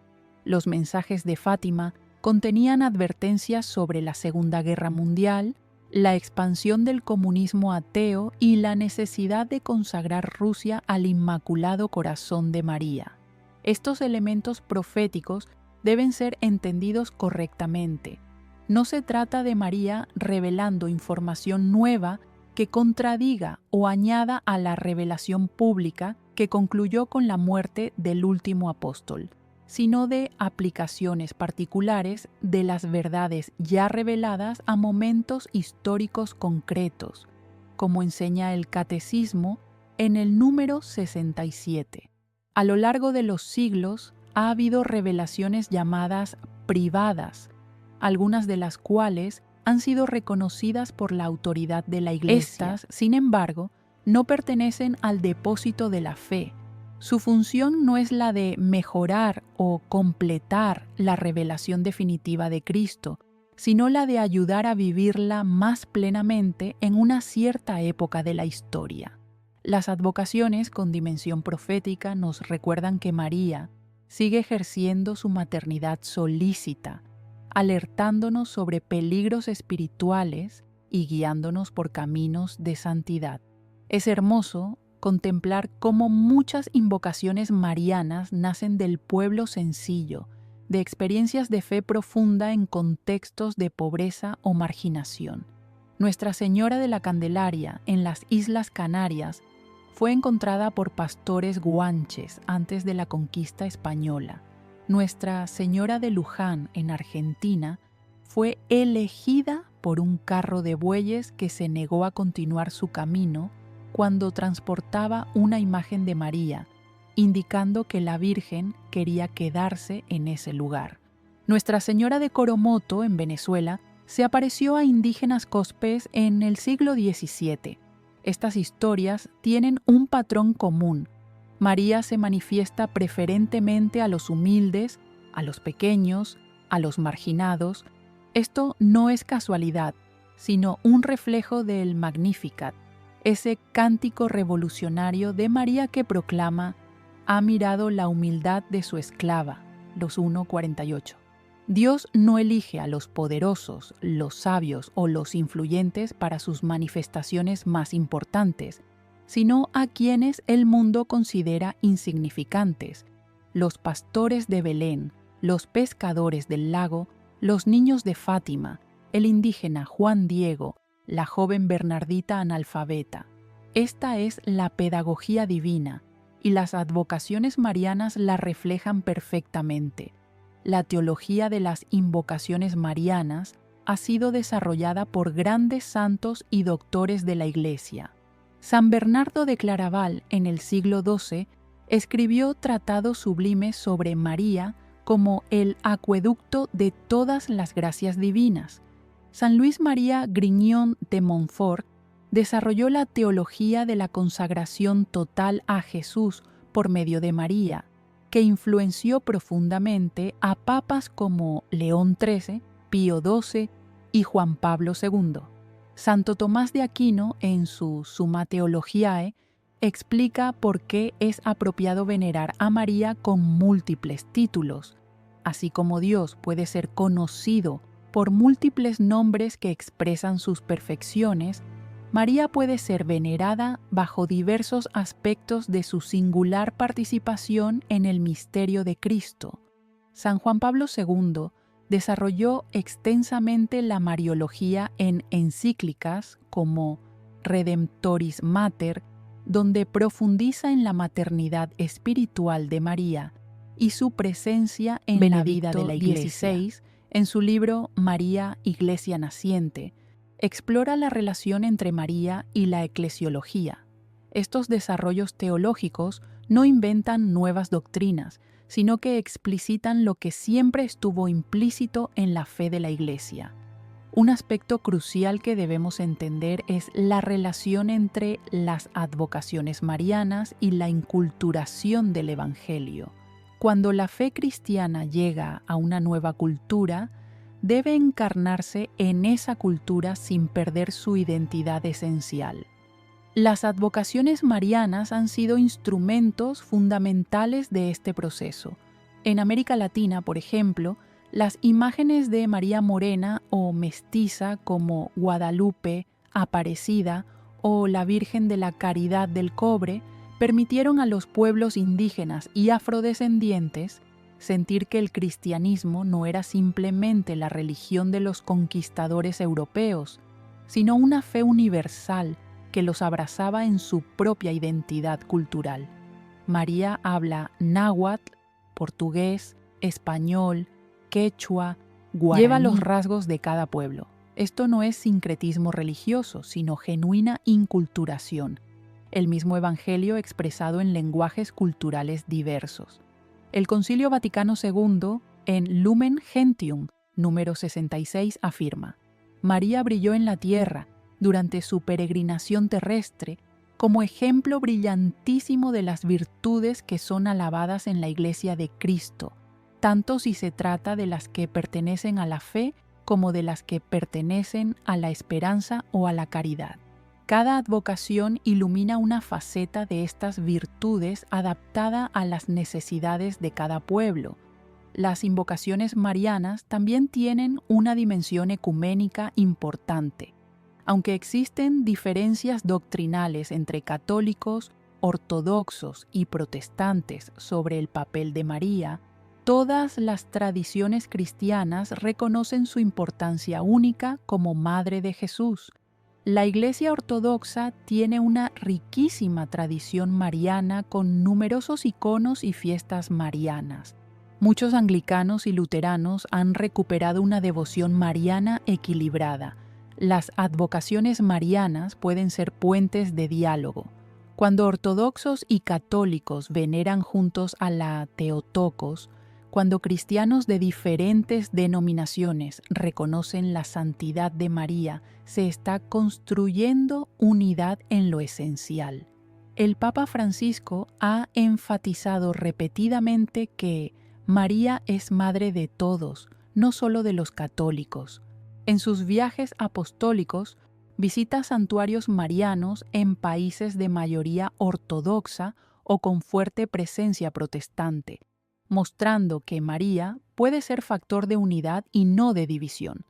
Los mensajes de Fátima contenían advertencias sobre la Segunda Guerra Mundial, la expansión del comunismo ateo y la necesidad de consagrar Rusia al Inmaculado Corazón de María. Estos elementos proféticos deben ser entendidos correctamente. No se trata de María revelando información nueva que contradiga o añada a la revelación pública que concluyó con la muerte del último apóstol, sino de aplicaciones particulares de las verdades ya reveladas a momentos históricos concretos, como enseña el Catecismo en el número 67. A lo largo de los siglos ha habido revelaciones llamadas privadas, algunas de las cuales han sido reconocidas por la autoridad de la Iglesia. Estas, sin embargo, no pertenecen al depósito de la fe, Su función no es la de mejorar o completar la revelación definitiva de Cristo, sino la de ayudar a vivirla más plenamente en una cierta época de la historia. Las advocaciones con dimensión profética nos recuerdan que María sigue ejerciendo su maternidad solícita, alertándonos sobre peligros espirituales y guiándonos por caminos de santidad. Es hermoso contemplar cómo muchas invocaciones marianas nacen del pueblo sencillo, de experiencias de fe profunda en contextos de pobreza o marginación. Nuestra Señora de la Candelaria, en las Islas Canarias, fue encontrada por pastores guanches antes de la conquista española. Nuestra Señora de Luján, en Argentina, fue elegida por un carro de bueyes que se negó a continuar su camino cuando transportaba una imagen de María, indicando que la Virgen quería quedarse en ese lugar. Nuestra Señora de Coromoto, en Venezuela, se apareció a indígenas cospés en el siglo XVII. Estas historias tienen un patrón común. María se manifiesta preferentemente a los humildes, a los pequeños, a los marginados. Esto no es casualidad, sino un reflejo del Magnificat, ese cántico revolucionario de María que proclama: «Ha mirado la humildad de su esclava», los 1:48. Dios no elige a los poderosos, los sabios o los influyentes para sus manifestaciones más importantes, sino a quienes el mundo considera insignificantes: los pastores de Belén, los pescadores del lago, los niños de Fátima, el indígena Juan Diego, la joven Bernardita analfabeta. Esta es la pedagogía divina, y las advocaciones marianas la reflejan perfectamente. La teología de las invocaciones marianas ha sido desarrollada por grandes santos y doctores de la Iglesia. San Bernardo de Claraval, en el siglo XII, escribió tratados sublimes sobre María como el acueducto de todas las gracias divinas. San Luis María Grignion de Montfort desarrolló la teología de la consagración total a Jesús por medio de María, que influenció profundamente a papas como León XIII, Pío XII y Juan Pablo II. Santo Tomás de Aquino, en su Summa Theologiae, explica por qué es apropiado venerar a María con múltiples títulos. Así como Dios puede ser conocido por múltiples nombres que expresan sus perfecciones, María puede ser venerada bajo diversos aspectos de su singular participación en el misterio de Cristo. San Juan Pablo II desarrolló extensamente la mariología en encíclicas como Redemptoris Mater, donde profundiza en la maternidad espiritual de María y su presencia en la vida de la Iglesia. En su libro María, Iglesia Naciente, explora la relación entre María y la eclesiología. Estos desarrollos teológicos no inventan nuevas doctrinas, sino que explicitan lo que siempre estuvo implícito en la fe de la Iglesia. Un aspecto crucial que debemos entender es la relación entre las advocaciones marianas y la inculturación del Evangelio. Cuando la fe cristiana llega a una nueva cultura, debe encarnarse en esa cultura sin perder su identidad esencial. Las advocaciones marianas han sido instrumentos fundamentales de este proceso. En América Latina, por ejemplo, las imágenes de María Morena o mestiza como Guadalupe, Aparecida o la Virgen de la Caridad del Cobre permitieron a los pueblos indígenas y afrodescendientes sentir que el cristianismo no era simplemente la religión de los conquistadores europeos, sino una fe universal que los abrazaba en su propia identidad cultural. María habla náhuatl, portugués, español, quechua, guaraní. Lleva los rasgos de cada pueblo. Esto no es sincretismo religioso, sino genuina inculturación. El mismo evangelio expresado en lenguajes culturales diversos. El Concilio Vaticano II, en Lumen Gentium, número 66, afirma: María brilló en la tierra durante su peregrinación terrestre como ejemplo brillantísimo de las virtudes que son alabadas en la Iglesia de Cristo, tanto si se trata de las que pertenecen a la fe como de las que pertenecen a la esperanza o a la caridad. Cada advocación ilumina una faceta de estas virtudes adaptada a las necesidades de cada pueblo. Las invocaciones marianas también tienen una dimensión ecuménica importante. Aunque existen diferencias doctrinales entre católicos, ortodoxos y protestantes sobre el papel de María, todas las tradiciones cristianas reconocen su importancia única como Madre de Jesús. La Iglesia Ortodoxa tiene una riquísima tradición mariana con numerosos iconos y fiestas marianas. Muchos anglicanos y luteranos han recuperado una devoción mariana equilibrada. Las advocaciones marianas pueden ser puentes de diálogo. Cuando ortodoxos y católicos veneran juntos a la Theotokos, cuando cristianos de diferentes denominaciones reconocen la santidad de María, se está construyendo unidad en lo esencial. El Papa Francisco ha enfatizado repetidamente que María es madre de todos, no solo de los católicos. En sus viajes apostólicos, visita santuarios marianos en países de mayoría ortodoxa o con fuerte presencia protestante, mostrando que María puede ser factor de unidad y no de división.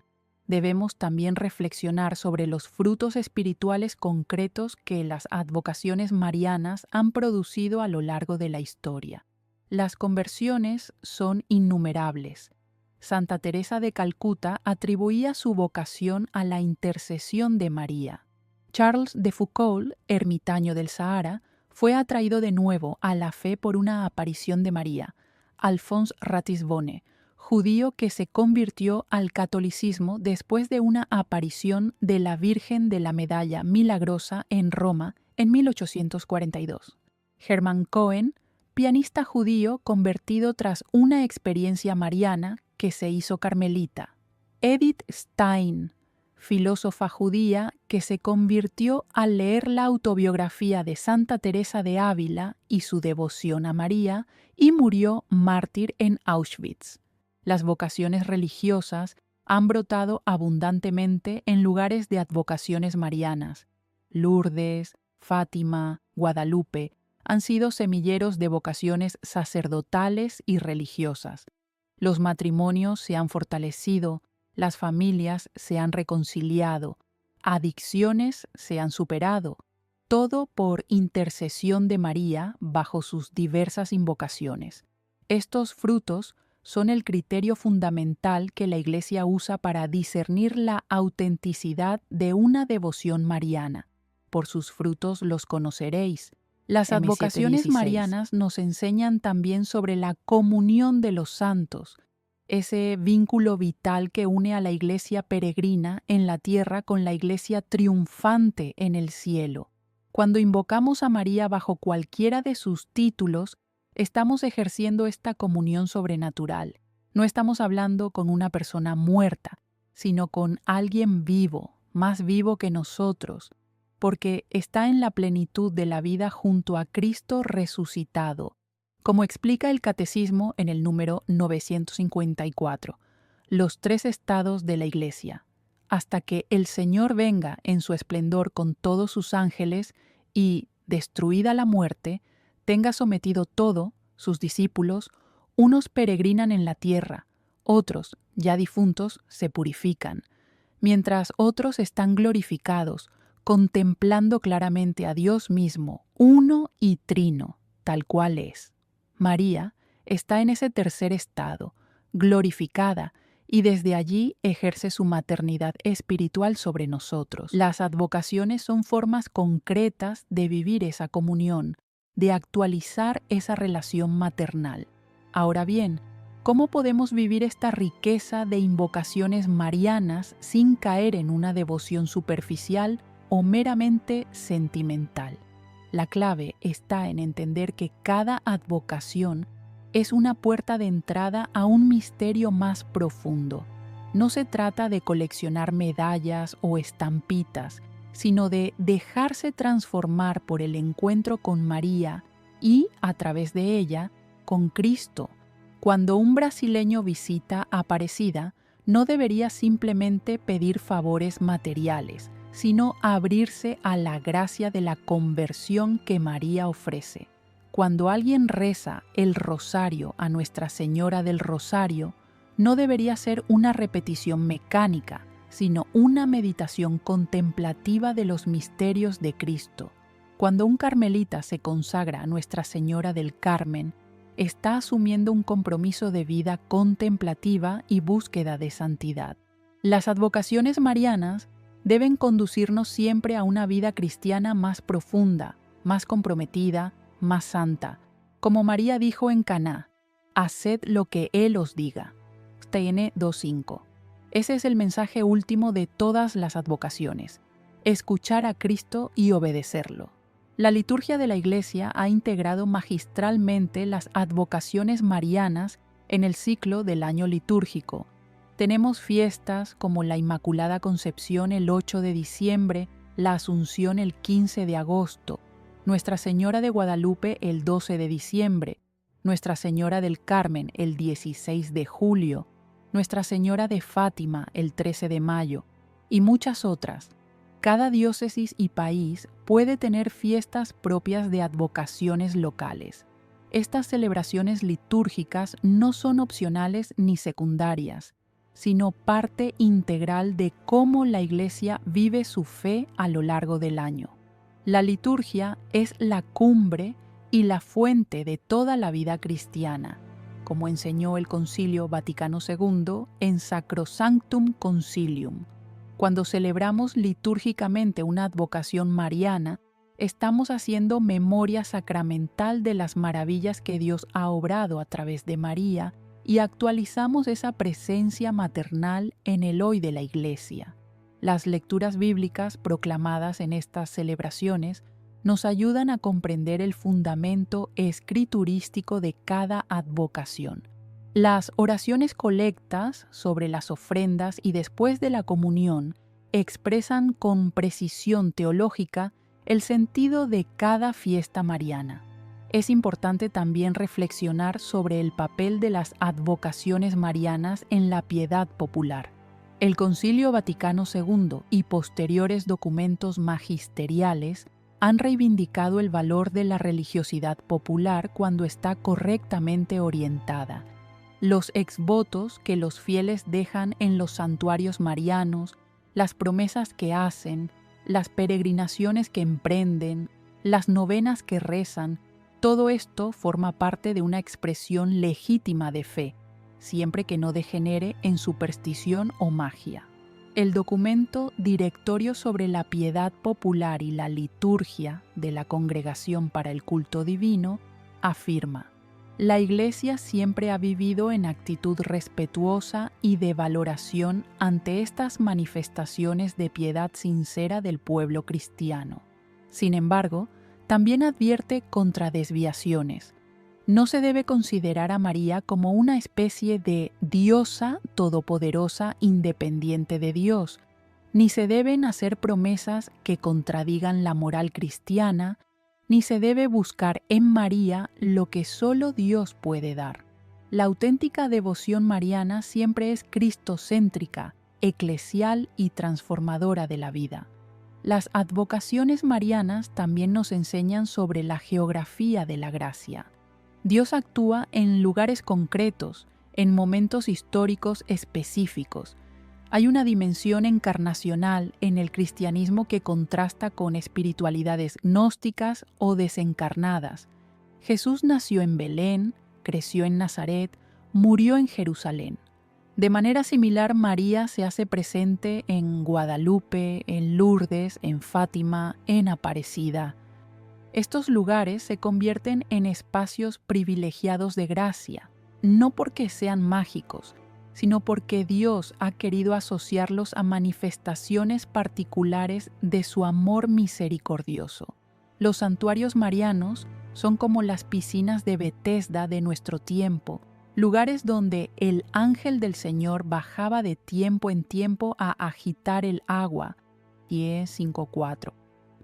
Debemos también reflexionar sobre los frutos espirituales concretos que las advocaciones marianas han producido a lo largo de la historia. Las conversiones son innumerables. Santa Teresa de Calcuta atribuía su vocación a la intercesión de María. Charles de Foucauld, ermitaño del Sahara, fue atraído de nuevo a la fe por una aparición de María. Alphonse Ratisbonne, judío que se convirtió al catolicismo después de una aparición de la Virgen de la Medalla Milagrosa en Roma en 1842. Hermann Cohen, pianista judío convertido tras una experiencia mariana que se hizo carmelita. Edith Stein, filósofa judía que se convirtió al leer la autobiografía de Santa Teresa de Ávila y su devoción a María, y murió mártir en Auschwitz. Las vocaciones religiosas han brotado abundantemente en lugares de advocaciones marianas. Lourdes, Fátima, Guadalupe han sido semilleros de vocaciones sacerdotales y religiosas. Los matrimonios se han fortalecido, las familias se han reconciliado, adicciones se han superado, todo por intercesión de María bajo sus diversas invocaciones. Estos frutos son el criterio fundamental que la Iglesia usa para discernir la autenticidad de una devoción mariana. Por sus frutos los conoceréis. Las advocaciones marianas nos enseñan también sobre la comunión de los santos, ese vínculo vital que une a la Iglesia peregrina en la tierra con la Iglesia triunfante en el cielo. Cuando invocamos a María bajo cualquiera de sus títulos, estamos ejerciendo esta comunión sobrenatural. No estamos hablando con una persona muerta, sino con alguien vivo, más vivo que nosotros, porque está en la plenitud de la vida junto a Cristo resucitado. Como explica el Catecismo en el número 954, los tres estados de la Iglesia, hasta que el Señor venga en su esplendor con todos sus ángeles y, destruida la muerte, tenga sometido todo, sus discípulos, unos peregrinan en la tierra, otros, ya difuntos, se purifican, mientras otros están glorificados, contemplando claramente a Dios mismo, uno y trino, tal cual es. María está en ese tercer estado, glorificada, y desde allí ejerce su maternidad espiritual sobre nosotros. Las advocaciones son formas concretas de vivir esa comunión, de actualizar esa relación maternal. Ahora bien, ¿cómo podemos vivir esta riqueza de invocaciones marianas sin caer en una devoción superficial o meramente sentimental? La clave está en entender que cada advocación es una puerta de entrada a un misterio más profundo. No se trata de coleccionar medallas o estampitas, sino de dejarse transformar por el encuentro con María y, a través de ella, con Cristo. Cuando un brasileño visita a Aparecida, no debería simplemente pedir favores materiales, sino abrirse a la gracia de la conversión que María ofrece. Cuando alguien reza el rosario a Nuestra Señora del Rosario, no debería ser una repetición mecánica, sino una meditación contemplativa de los misterios de Cristo. Cuando un carmelita se consagra a Nuestra Señora del Carmen, está asumiendo un compromiso de vida contemplativa y búsqueda de santidad. Las advocaciones marianas deben conducirnos siempre a una vida cristiana más profunda, más comprometida, más santa. Como María dijo en Caná, haced lo que Él os diga. TN 2.5. Ese es el mensaje último de todas las advocaciones: escuchar a Cristo y obedecerlo. La liturgia de la Iglesia ha integrado magistralmente las advocaciones marianas en el ciclo del año litúrgico. Tenemos fiestas como la Inmaculada Concepción el 8 de diciembre, la Asunción el 15 de agosto, Nuestra Señora de Guadalupe el 12 de diciembre, Nuestra Señora del Carmen el 16 de julio, Nuestra Señora de Fátima el 13 de mayo y muchas otras. Cada diócesis y país puede tener fiestas propias de advocaciones locales. Estas celebraciones litúrgicas no son opcionales ni secundarias, sino parte integral de cómo la Iglesia vive su fe a lo largo del año. La liturgia es la cumbre y la fuente de toda la vida cristiana, como enseñó el Concilio Vaticano II en Sacrosanctum Concilium. Cuando celebramos litúrgicamente una advocación mariana, estamos haciendo memoria sacramental de las maravillas que Dios ha obrado a través de María y actualizamos esa presencia maternal en el hoy de la Iglesia. Las lecturas bíblicas proclamadas en estas celebraciones nos ayudan a comprender el fundamento escriturístico de cada advocación. Las oraciones colectas sobre las ofrendas y después de la comunión expresan con precisión teológica el sentido de cada fiesta mariana. Es importante también reflexionar sobre el papel de las advocaciones marianas en la piedad popular. El Concilio Vaticano II y posteriores documentos magisteriales han reivindicado el valor de la religiosidad popular cuando está correctamente orientada. Los exvotos que los fieles dejan en los santuarios marianos, las promesas que hacen, las peregrinaciones que emprenden, las novenas que rezan, todo esto forma parte de una expresión legítima de fe, siempre que no degenere en superstición o magia. El documento Directorio sobre la Piedad Popular y la Liturgia de la Congregación para el Culto Divino afirma: la Iglesia siempre ha vivido en actitud respetuosa y de valoración ante estas manifestaciones de piedad sincera del pueblo cristiano. Sin embargo, también advierte contra desviaciones. No se debe considerar a María como una especie de diosa todopoderosa independiente de Dios, ni se deben hacer promesas que contradigan la moral cristiana, ni se debe buscar en María lo que solo Dios puede dar. La auténtica devoción mariana siempre es cristocéntrica, eclesial y transformadora de la vida. Las advocaciones marianas también nos enseñan sobre la geografía de la gracia. Dios actúa en lugares concretos, en momentos históricos específicos. Hay una dimensión encarnacional en el cristianismo que contrasta con espiritualidades gnósticas o desencarnadas. Jesús nació en Belén, creció en Nazaret, murió en Jerusalén. De manera similar, María se hace presente en Guadalupe, en Lourdes, en Fátima, en Aparecida. Estos lugares se convierten en espacios privilegiados de gracia, no porque sean mágicos, sino porque Dios ha querido asociarlos a manifestaciones particulares de su amor misericordioso. Los santuarios marianos son como las piscinas de Betesda de nuestro tiempo, lugares donde el ángel del Señor bajaba de tiempo en tiempo a agitar el agua, Matthew 5:4.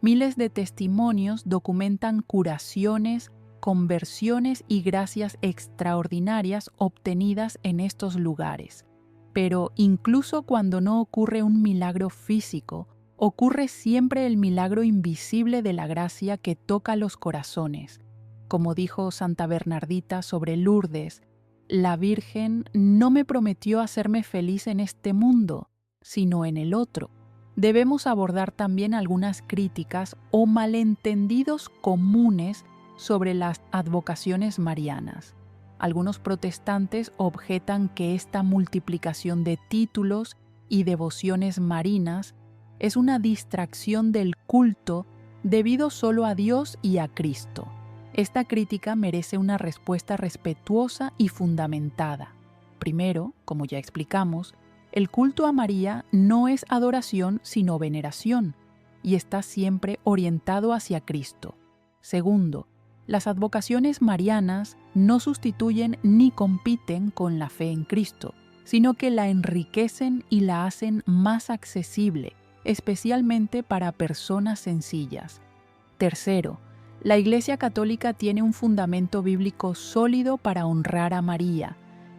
Miles de testimonios documentan curaciones, conversiones y gracias extraordinarias obtenidas en estos lugares. Pero incluso cuando no ocurre un milagro físico, ocurre siempre el milagro invisible de la gracia que toca los corazones. Como dijo Santa Bernardita sobre Lourdes, la Virgen no me prometió hacerme feliz en este mundo, sino en el otro. Debemos abordar también algunas críticas o malentendidos comunes sobre las advocaciones marianas. Algunos protestantes objetan que esta multiplicación de títulos y devociones marinas es una distracción del culto debido solo a Dios y a Cristo. Esta crítica merece una respuesta respetuosa y fundamentada. Primero, como ya explicamos, el culto a María no es adoración sino veneración y está siempre orientado hacia Cristo. Segundo, las advocaciones marianas no sustituyen ni compiten con la fe en Cristo, sino que la enriquecen y la hacen más accesible, especialmente para personas sencillas. Tercero, la Iglesia Católica tiene un fundamento bíblico sólido para honrar a María.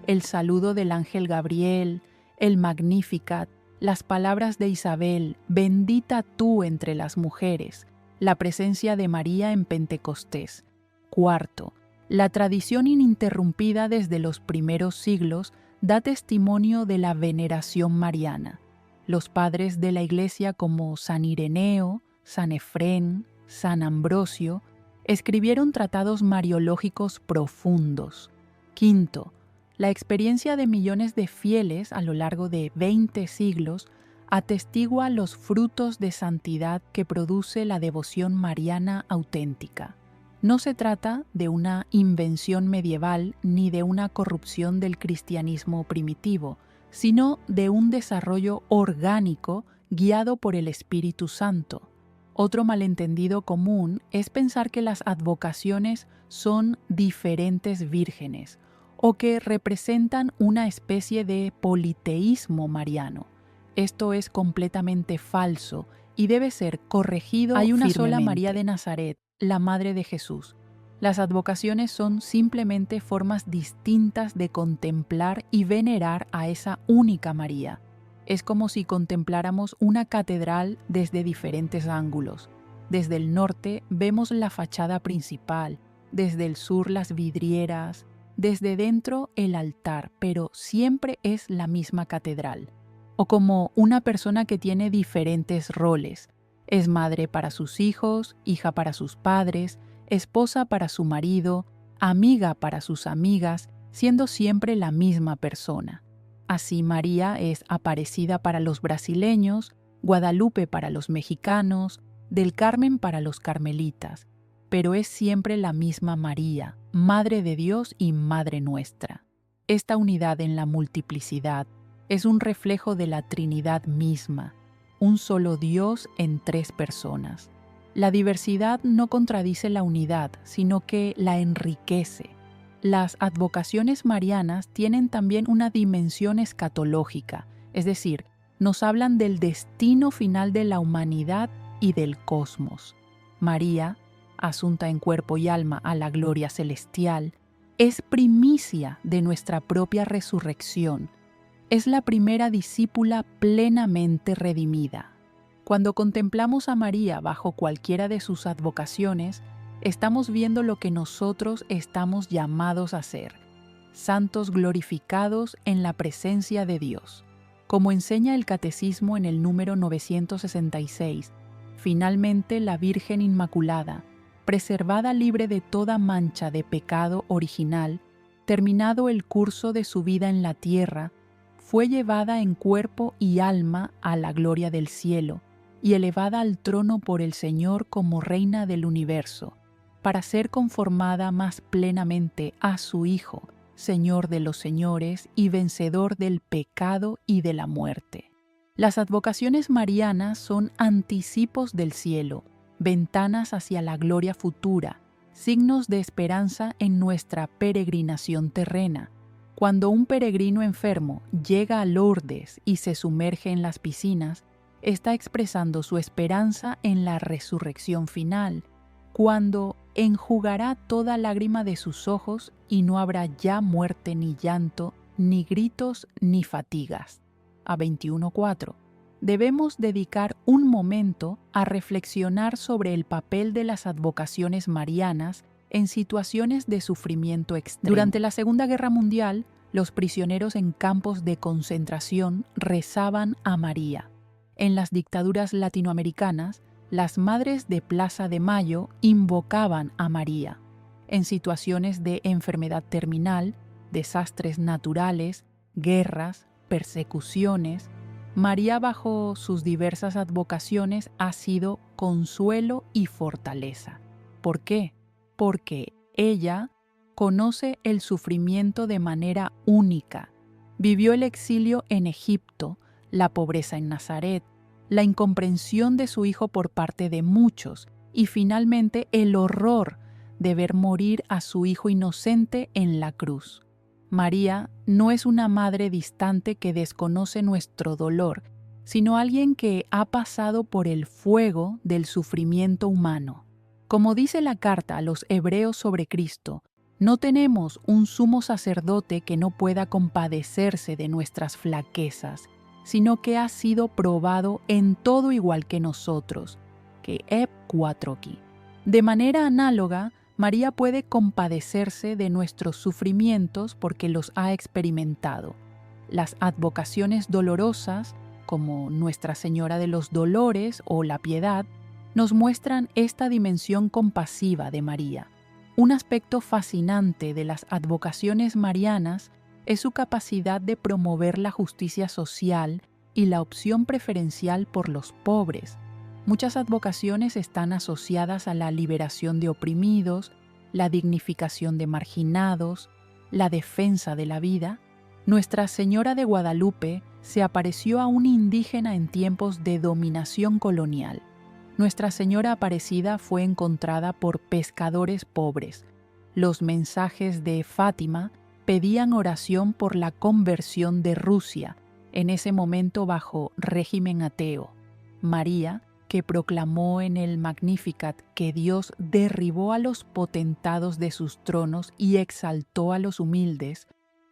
El saludo del ángel Gabriel, el Magnificat, las palabras de Isabel, bendita tú entre las mujeres, la presencia de María en Pentecostés. Cuarto, la tradición ininterrumpida desde los primeros siglos da testimonio de la veneración mariana. Los padres de la Iglesia como San Ireneo, San Efrén, San Ambrosio, escribieron tratados mariológicos profundos. Quinto, la experiencia de millones de fieles a lo largo de 20 siglos atestigua los frutos de santidad que produce la devoción mariana auténtica. No se trata de una invención medieval ni de una corrupción del cristianismo primitivo, sino de un desarrollo orgánico guiado por el Espíritu Santo. Otro malentendido común es pensar que las advocaciones son diferentes vírgenes o que representan una especie de politeísmo mariano. Esto es completamente falso y debe ser corregido. Hay una sola María de Nazaret, la Madre de Jesús. Las advocaciones son simplemente formas distintas de contemplar y venerar a esa única María. Es como si contempláramos una catedral desde diferentes ángulos. Desde el norte vemos la fachada principal, desde el sur las vidrieras, desde dentro el altar, pero siempre es la misma catedral. O como una persona que tiene diferentes roles. Es madre para sus hijos, hija para sus padres, esposa para su marido, amiga para sus amigas, siendo siempre la misma persona. Así María es Aparecida para los brasileños, Guadalupe para los mexicanos, del Carmen para los carmelitas, pero es siempre la misma María, Madre de Dios y Madre nuestra. Esta unidad en la multiplicidad es un reflejo de la Trinidad misma, un solo Dios en tres personas. La diversidad no contradice la unidad, sino que la enriquece. Las advocaciones marianas tienen también una dimensión escatológica, es decir, nos hablan del destino final de la humanidad y del cosmos. María, asunta en cuerpo y alma a la gloria celestial, es primicia de nuestra propia resurrección. Es la primera discípula plenamente redimida. Cuando contemplamos a María bajo cualquiera de sus advocaciones, estamos viendo lo que nosotros estamos llamados a ser, santos glorificados en la presencia de Dios. Como enseña el Catecismo en el número 966, finalmente la Virgen Inmaculada, preservada libre de toda mancha de pecado original, terminado el curso de su vida en la tierra, fue llevada en cuerpo y alma a la gloria del cielo y elevada al trono por el Señor como Reina del universo, para ser conformada más plenamente a su Hijo, Señor de los señores y vencedor del pecado y de la muerte. Las advocaciones marianas son anticipos del cielo, ventanas hacia la gloria futura, signos de esperanza en nuestra peregrinación terrena. Cuando un peregrino enfermo llega a Lourdes y se sumerge en las piscinas, está expresando su esperanza en la resurrección final, cuando enjugará toda lágrima de sus ojos y no habrá ya muerte ni llanto, ni gritos ni fatigas. A 21:4. Debemos dedicar un momento a reflexionar sobre el papel de las advocaciones marianas en situaciones de sufrimiento extremo. Durante la Segunda Guerra Mundial, los prisioneros en campos de concentración rezaban a María. En las dictaduras latinoamericanas, las madres de Plaza de Mayo invocaban a María. En situaciones de enfermedad terminal, desastres naturales, guerras, persecuciones, María, bajo sus diversas advocaciones, ha sido consuelo y fortaleza. ¿Por qué? Porque ella conoce el sufrimiento de manera única. Vivió el exilio en Egipto, la pobreza en Nazaret, la incomprensión de su hijo por parte de muchos y finalmente el horror de ver morir a su hijo inocente en la cruz. María no es una madre distante que desconoce nuestro dolor, sino alguien que ha pasado por el fuego del sufrimiento humano. Como dice la carta a los Hebreos sobre Cristo, no tenemos un sumo sacerdote que no pueda compadecerse de nuestras flaquezas, sino que ha sido probado en todo igual que nosotros, que Ep 4 aquí. De manera análoga, María puede compadecerse de nuestros sufrimientos porque los ha experimentado. Las advocaciones dolorosas, como Nuestra Señora de los Dolores o la Piedad, nos muestran esta dimensión compasiva de María. Un aspecto fascinante de las advocaciones marianas es su capacidad de promover la justicia social y la opción preferencial por los pobres. Muchas advocaciones están asociadas a la liberación de oprimidos, la dignificación de marginados, la defensa de la vida. Nuestra Señora de Guadalupe se apareció a un indígena en tiempos de dominación colonial. Nuestra Señora Aparecida fue encontrada por pescadores pobres. Los mensajes de Fátima pedían oración por la conversión de Rusia, en ese momento bajo régimen ateo. María, que proclamó en el Magnificat que Dios derribó a los potentados de sus tronos y exaltó a los humildes,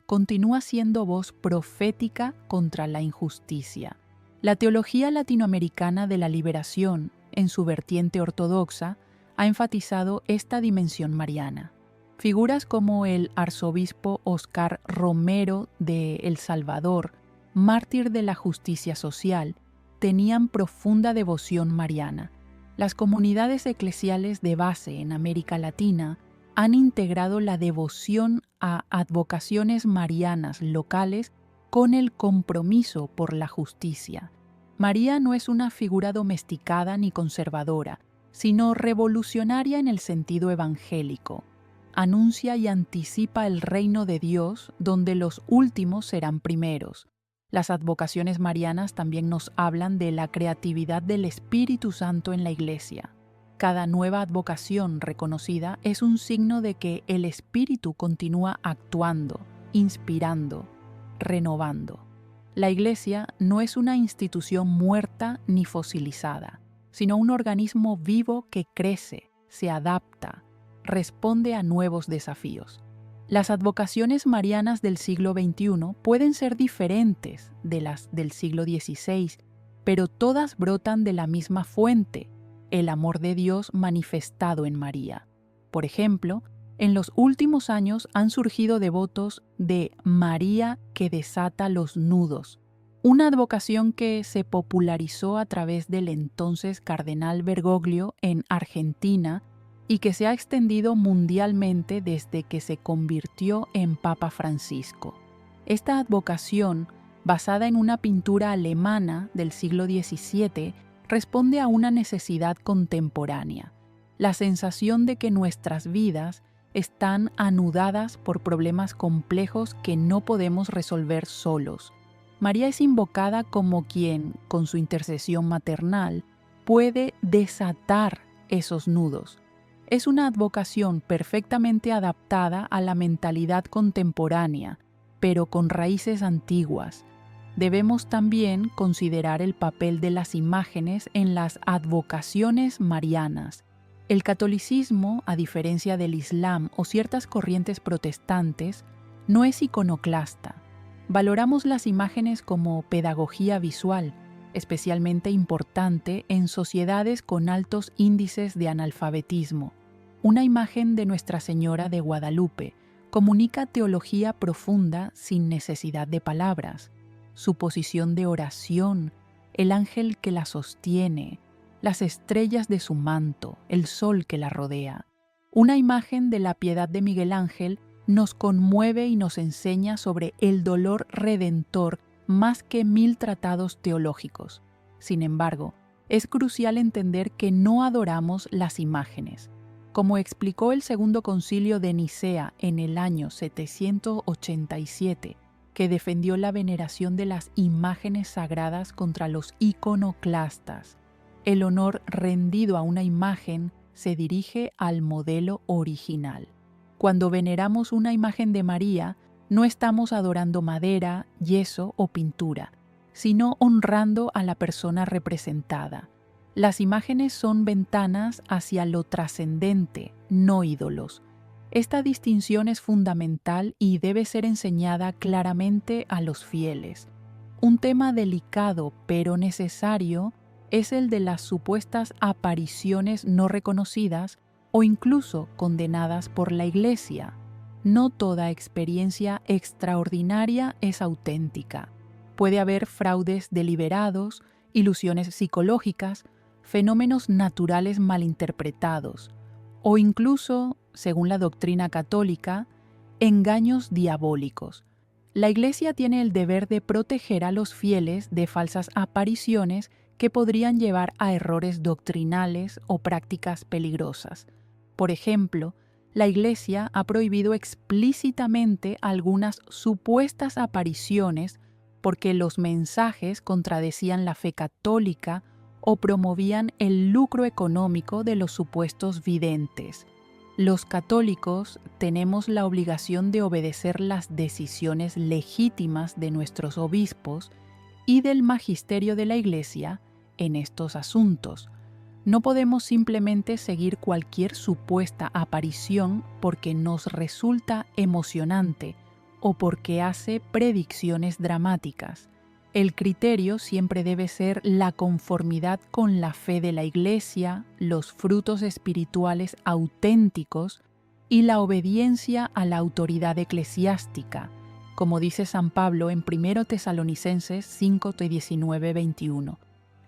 continúa siendo voz profética contra la injusticia. La teología latinoamericana de la liberación, en su vertiente ortodoxa, ha enfatizado esta dimensión mariana. Figuras como el arzobispo Oscar Romero de El Salvador, mártir de la justicia social, tenían profunda devoción mariana. Las comunidades eclesiales de base en América Latina han integrado la devoción a advocaciones marianas locales con el compromiso por la justicia. María no es una figura domesticada ni conservadora, sino revolucionaria en el sentido evangélico. Anuncia y anticipa el reino de Dios, donde los últimos serán primeros. Las advocaciones marianas también nos hablan de la creatividad del Espíritu Santo en la Iglesia. Cada nueva advocación reconocida es un signo de que el Espíritu continúa actuando, inspirando, renovando. La Iglesia no es una institución muerta ni fosilizada, sino un organismo vivo que crece, se adapta, responde a nuevos desafíos. Las advocaciones marianas del siglo XXI pueden ser diferentes de las del siglo XVI, pero todas brotan de la misma fuente, el amor de Dios manifestado en María. Por ejemplo, en los últimos años han surgido devotos de María que desata los nudos, una advocación que se popularizó a través del entonces cardenal Bergoglio en Argentina y que se ha extendido mundialmente desde que se convirtió en Papa Francisco. Esta advocación, basada en una pintura alemana del siglo XVII, responde a una necesidad contemporánea, la sensación de que nuestras vidas están anudadas por problemas complejos que no podemos resolver solos. María es invocada como quien, con su intercesión maternal, puede desatar esos nudos. Es una advocación perfectamente adaptada a la mentalidad contemporánea, pero con raíces antiguas. Debemos también considerar el papel de las imágenes en las advocaciones marianas. El catolicismo, a diferencia del Islam o ciertas corrientes protestantes, no es iconoclasta. Valoramos las imágenes como pedagogía visual, especialmente importante en sociedades con altos índices de analfabetismo. Una imagen de Nuestra Señora de Guadalupe comunica teología profunda sin necesidad de palabras. Su posición de oración, el ángel que la sostiene, las estrellas de su manto, el sol que la rodea. Una imagen de la piedad de Miguel Ángel nos conmueve y nos enseña sobre el dolor redentor más que 1000 tratados teológicos. Sin embargo, es crucial entender que no adoramos las imágenes. Como explicó el Segundo Concilio de Nicea en el año 787, que defendió la veneración de las imágenes sagradas contra los iconoclastas, el honor rendido a una imagen se dirige al modelo original. Cuando veneramos una imagen de María, no estamos adorando madera, yeso o pintura, sino honrando a la persona representada. Las imágenes son ventanas hacia lo trascendente, no ídolos. Esta distinción es fundamental y debe ser enseñada claramente a los fieles. Un tema delicado pero necesario es el de las supuestas apariciones no reconocidas o incluso condenadas por la Iglesia. No toda experiencia extraordinaria es auténtica. Puede haber fraudes deliberados, ilusiones psicológicas, fenómenos naturales malinterpretados, o incluso, según la doctrina católica, engaños diabólicos. La Iglesia tiene el deber de proteger a los fieles de falsas apariciones que podrían llevar a errores doctrinales o prácticas peligrosas. Por ejemplo, la Iglesia ha prohibido explícitamente algunas supuestas apariciones porque los mensajes contradecían la fe católica o promovían el lucro económico de los supuestos videntes. Los católicos tenemos la obligación de obedecer las decisiones legítimas de nuestros obispos y del magisterio de la Iglesia en estos asuntos. No podemos simplemente seguir cualquier supuesta aparición porque nos resulta emocionante o porque hace predicciones dramáticas. El criterio siempre debe ser la conformidad con la fe de la Iglesia, los frutos espirituales auténticos y la obediencia a la autoridad eclesiástica, como dice San Pablo en 1 Tesalonicenses 5:19-21.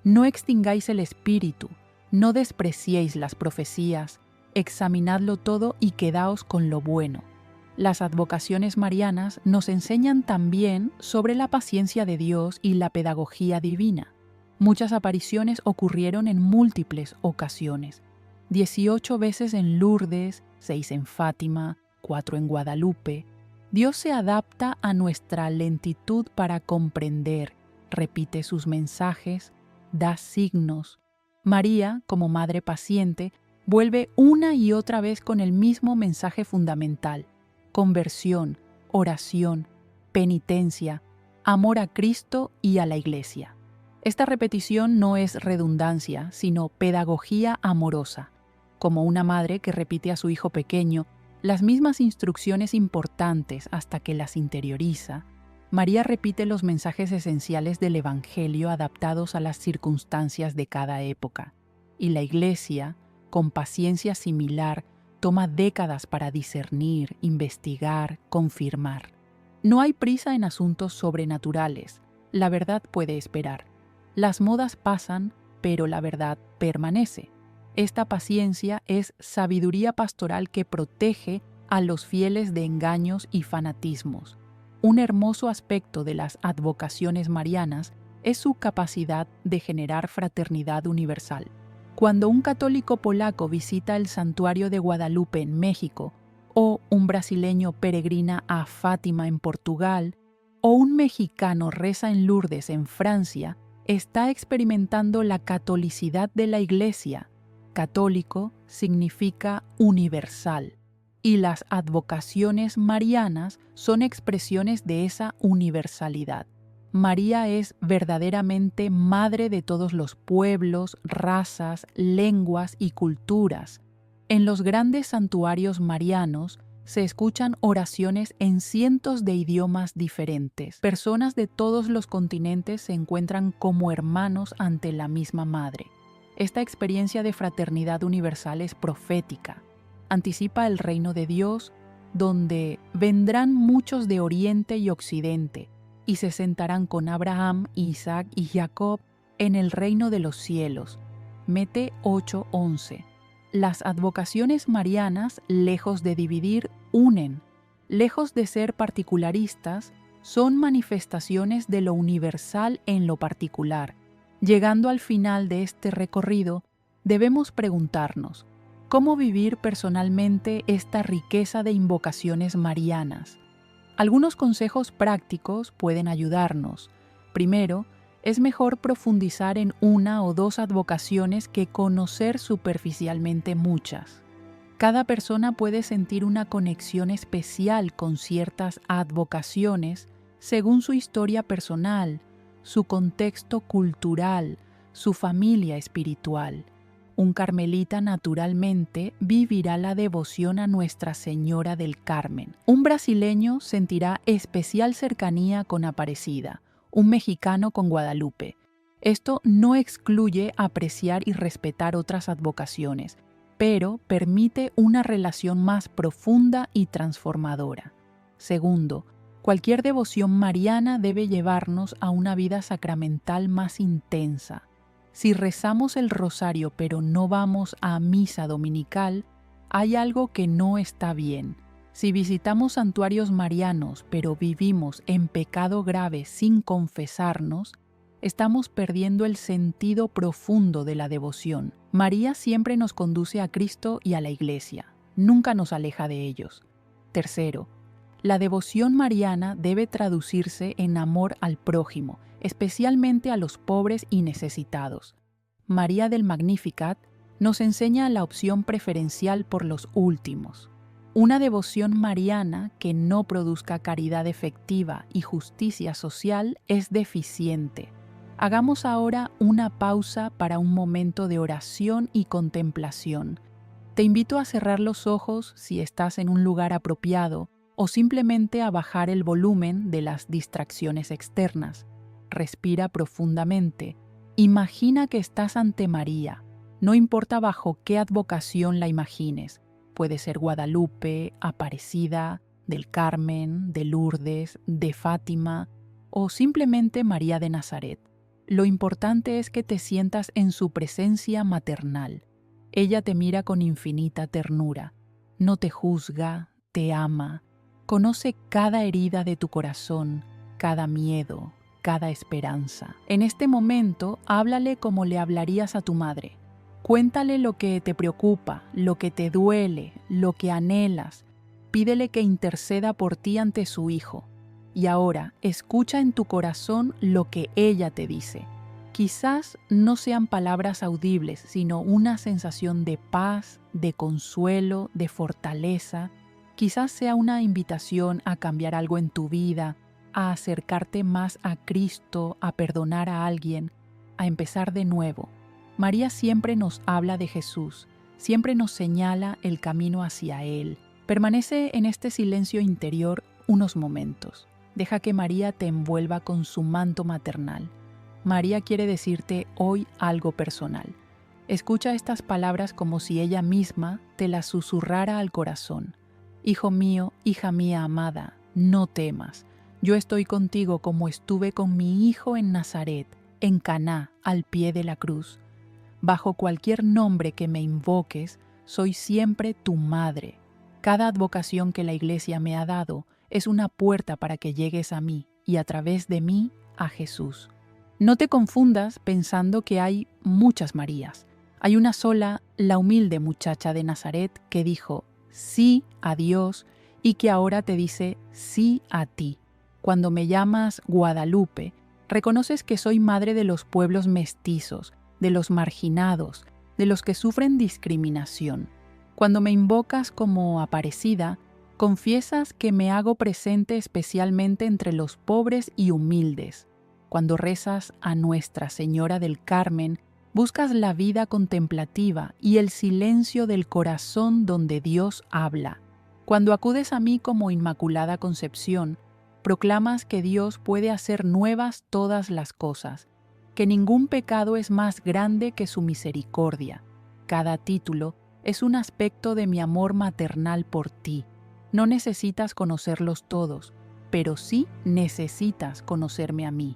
No extingáis el espíritu, no despreciéis las profecías, examinadlo todo y quedaos con lo bueno. Las advocaciones marianas nos enseñan también sobre la paciencia de Dios y la pedagogía divina. Muchas apariciones ocurrieron en múltiples ocasiones. 18 veces en Lourdes, 6 en Fátima, 4 en Guadalupe. Dios se adapta a nuestra lentitud para comprender, repite sus mensajes, da signos. María, como madre paciente, vuelve una y otra vez con el mismo mensaje fundamental: conversión, oración, penitencia, amor a Cristo y a la Iglesia. Esta repetición no es redundancia, sino pedagogía amorosa, como una madre que repite a su hijo pequeño las mismas instrucciones importantes hasta que las interioriza. María repite los mensajes esenciales del Evangelio adaptados a las circunstancias de cada época, y la Iglesia, con paciencia similar, toma décadas para discernir, investigar, confirmar. No hay prisa en asuntos sobrenaturales. La verdad puede esperar. Las modas pasan, pero la verdad permanece. Esta paciencia es sabiduría pastoral que protege a los fieles de engaños y fanatismos. Un hermoso aspecto de las advocaciones marianas es su capacidad de generar fraternidad universal. Cuando un católico polaco visita el santuario de Guadalupe en México, o un brasileño peregrina a Fátima en Portugal, o un mexicano reza en Lourdes en Francia, está experimentando la catolicidad de la Iglesia. Católico significa universal, y las advocaciones marianas son expresiones de esa universalidad. María es verdaderamente madre de todos los pueblos, razas, lenguas y culturas. En los grandes santuarios marianos se escuchan oraciones en cientos de idiomas diferentes. Personas de todos los continentes se encuentran como hermanos ante la misma Madre. Esta experiencia de fraternidad universal es profética. Anticipa el reino de Dios, donde vendrán muchos de Oriente y Occidente, y se sentarán con Abraham, Isaac y Jacob en el reino de los cielos. Mete 8:11. Las advocaciones marianas, lejos de dividir, unen. Lejos de ser particularistas, son manifestaciones de lo universal en lo particular. Llegando al final de este recorrido, debemos preguntarnos, ¿cómo vivir personalmente esta riqueza de invocaciones marianas? Algunos consejos prácticos pueden ayudarnos. Primero, es mejor profundizar en una o dos advocaciones que conocer superficialmente muchas. Cada persona puede sentir una conexión especial con ciertas advocaciones según su historia personal, su contexto cultural, su familia espiritual. Un carmelita naturalmente vivirá la devoción a Nuestra Señora del Carmen. Un brasileño sentirá especial cercanía con Aparecida, un mexicano con Guadalupe. Esto no excluye apreciar y respetar otras advocaciones, pero permite una relación más profunda y transformadora. Segundo, cualquier devoción mariana debe llevarnos a una vida sacramental más intensa. Si rezamos el rosario pero no vamos a misa dominical, hay algo que no está bien. Si visitamos santuarios marianos pero vivimos en pecado grave sin confesarnos, estamos perdiendo el sentido profundo de la devoción. María siempre nos conduce a Cristo y a la Iglesia, nunca nos aleja de ellos. Tercero, la devoción mariana debe traducirse en amor al prójimo, especialmente a los pobres y necesitados. María del Magnificat nos enseña la opción preferencial por los últimos. Una devoción mariana que no produzca caridad efectiva y justicia social es deficiente. Hagamos ahora una pausa para un momento de oración y contemplación. Te invito a cerrar los ojos si estás en un lugar apropiado o simplemente a bajar el volumen de las distracciones externas. Respira profundamente. Imagina que estás ante María. No importa bajo qué advocación la imagines. Puede ser Guadalupe, Aparecida, del Carmen, de Lourdes, de Fátima o simplemente María de Nazaret. Lo importante es que te sientas en su presencia maternal. Ella te mira con infinita ternura. No te juzga, te ama. Conoce cada herida de tu corazón, cada miedo, cada esperanza. En este momento, háblale como le hablarías a tu madre. Cuéntale lo que te preocupa, lo que te duele, lo que anhelas. Pídele que interceda por ti ante su Hijo. Y ahora, escucha en tu corazón lo que ella te dice. Quizás no sean palabras audibles, sino una sensación de paz, de consuelo, de fortaleza. Quizás sea una invitación a cambiar algo en tu vida, a acercarte más a Cristo, a perdonar a alguien, a empezar de nuevo. María siempre nos habla de Jesús, siempre nos señala el camino hacia Él. Permanece en este silencio interior unos momentos. Deja que María te envuelva con su manto maternal. María quiere decirte hoy algo personal. Escucha estas palabras como si ella misma te las susurrara al corazón. Hijo mío, hija mía amada, no temas. Yo estoy contigo como estuve con mi hijo en Nazaret, en Caná, al pie de la cruz. Bajo cualquier nombre que me invoques, soy siempre tu madre. Cada advocación que la Iglesia me ha dado es una puerta para que llegues a mí y a través de mí a Jesús. No te confundas pensando que hay muchas Marías. Hay una sola, la humilde muchacha de Nazaret que dijo sí a Dios y que ahora te dice sí a ti. Cuando me llamas Guadalupe, reconoces que soy madre de los pueblos mestizos, de los marginados, de los que sufren discriminación. Cuando me invocas como Aparecida, confiesas que me hago presente especialmente entre los pobres y humildes. Cuando rezas a Nuestra Señora del Carmen, buscas la vida contemplativa y el silencio del corazón donde Dios habla. Cuando acudes a mí como Inmaculada Concepción, proclamas que Dios puede hacer nuevas todas las cosas, que ningún pecado es más grande que su misericordia. Cada título es un aspecto de mi amor maternal por ti. No necesitas conocerlos todos, pero sí necesitas conocerme a mí.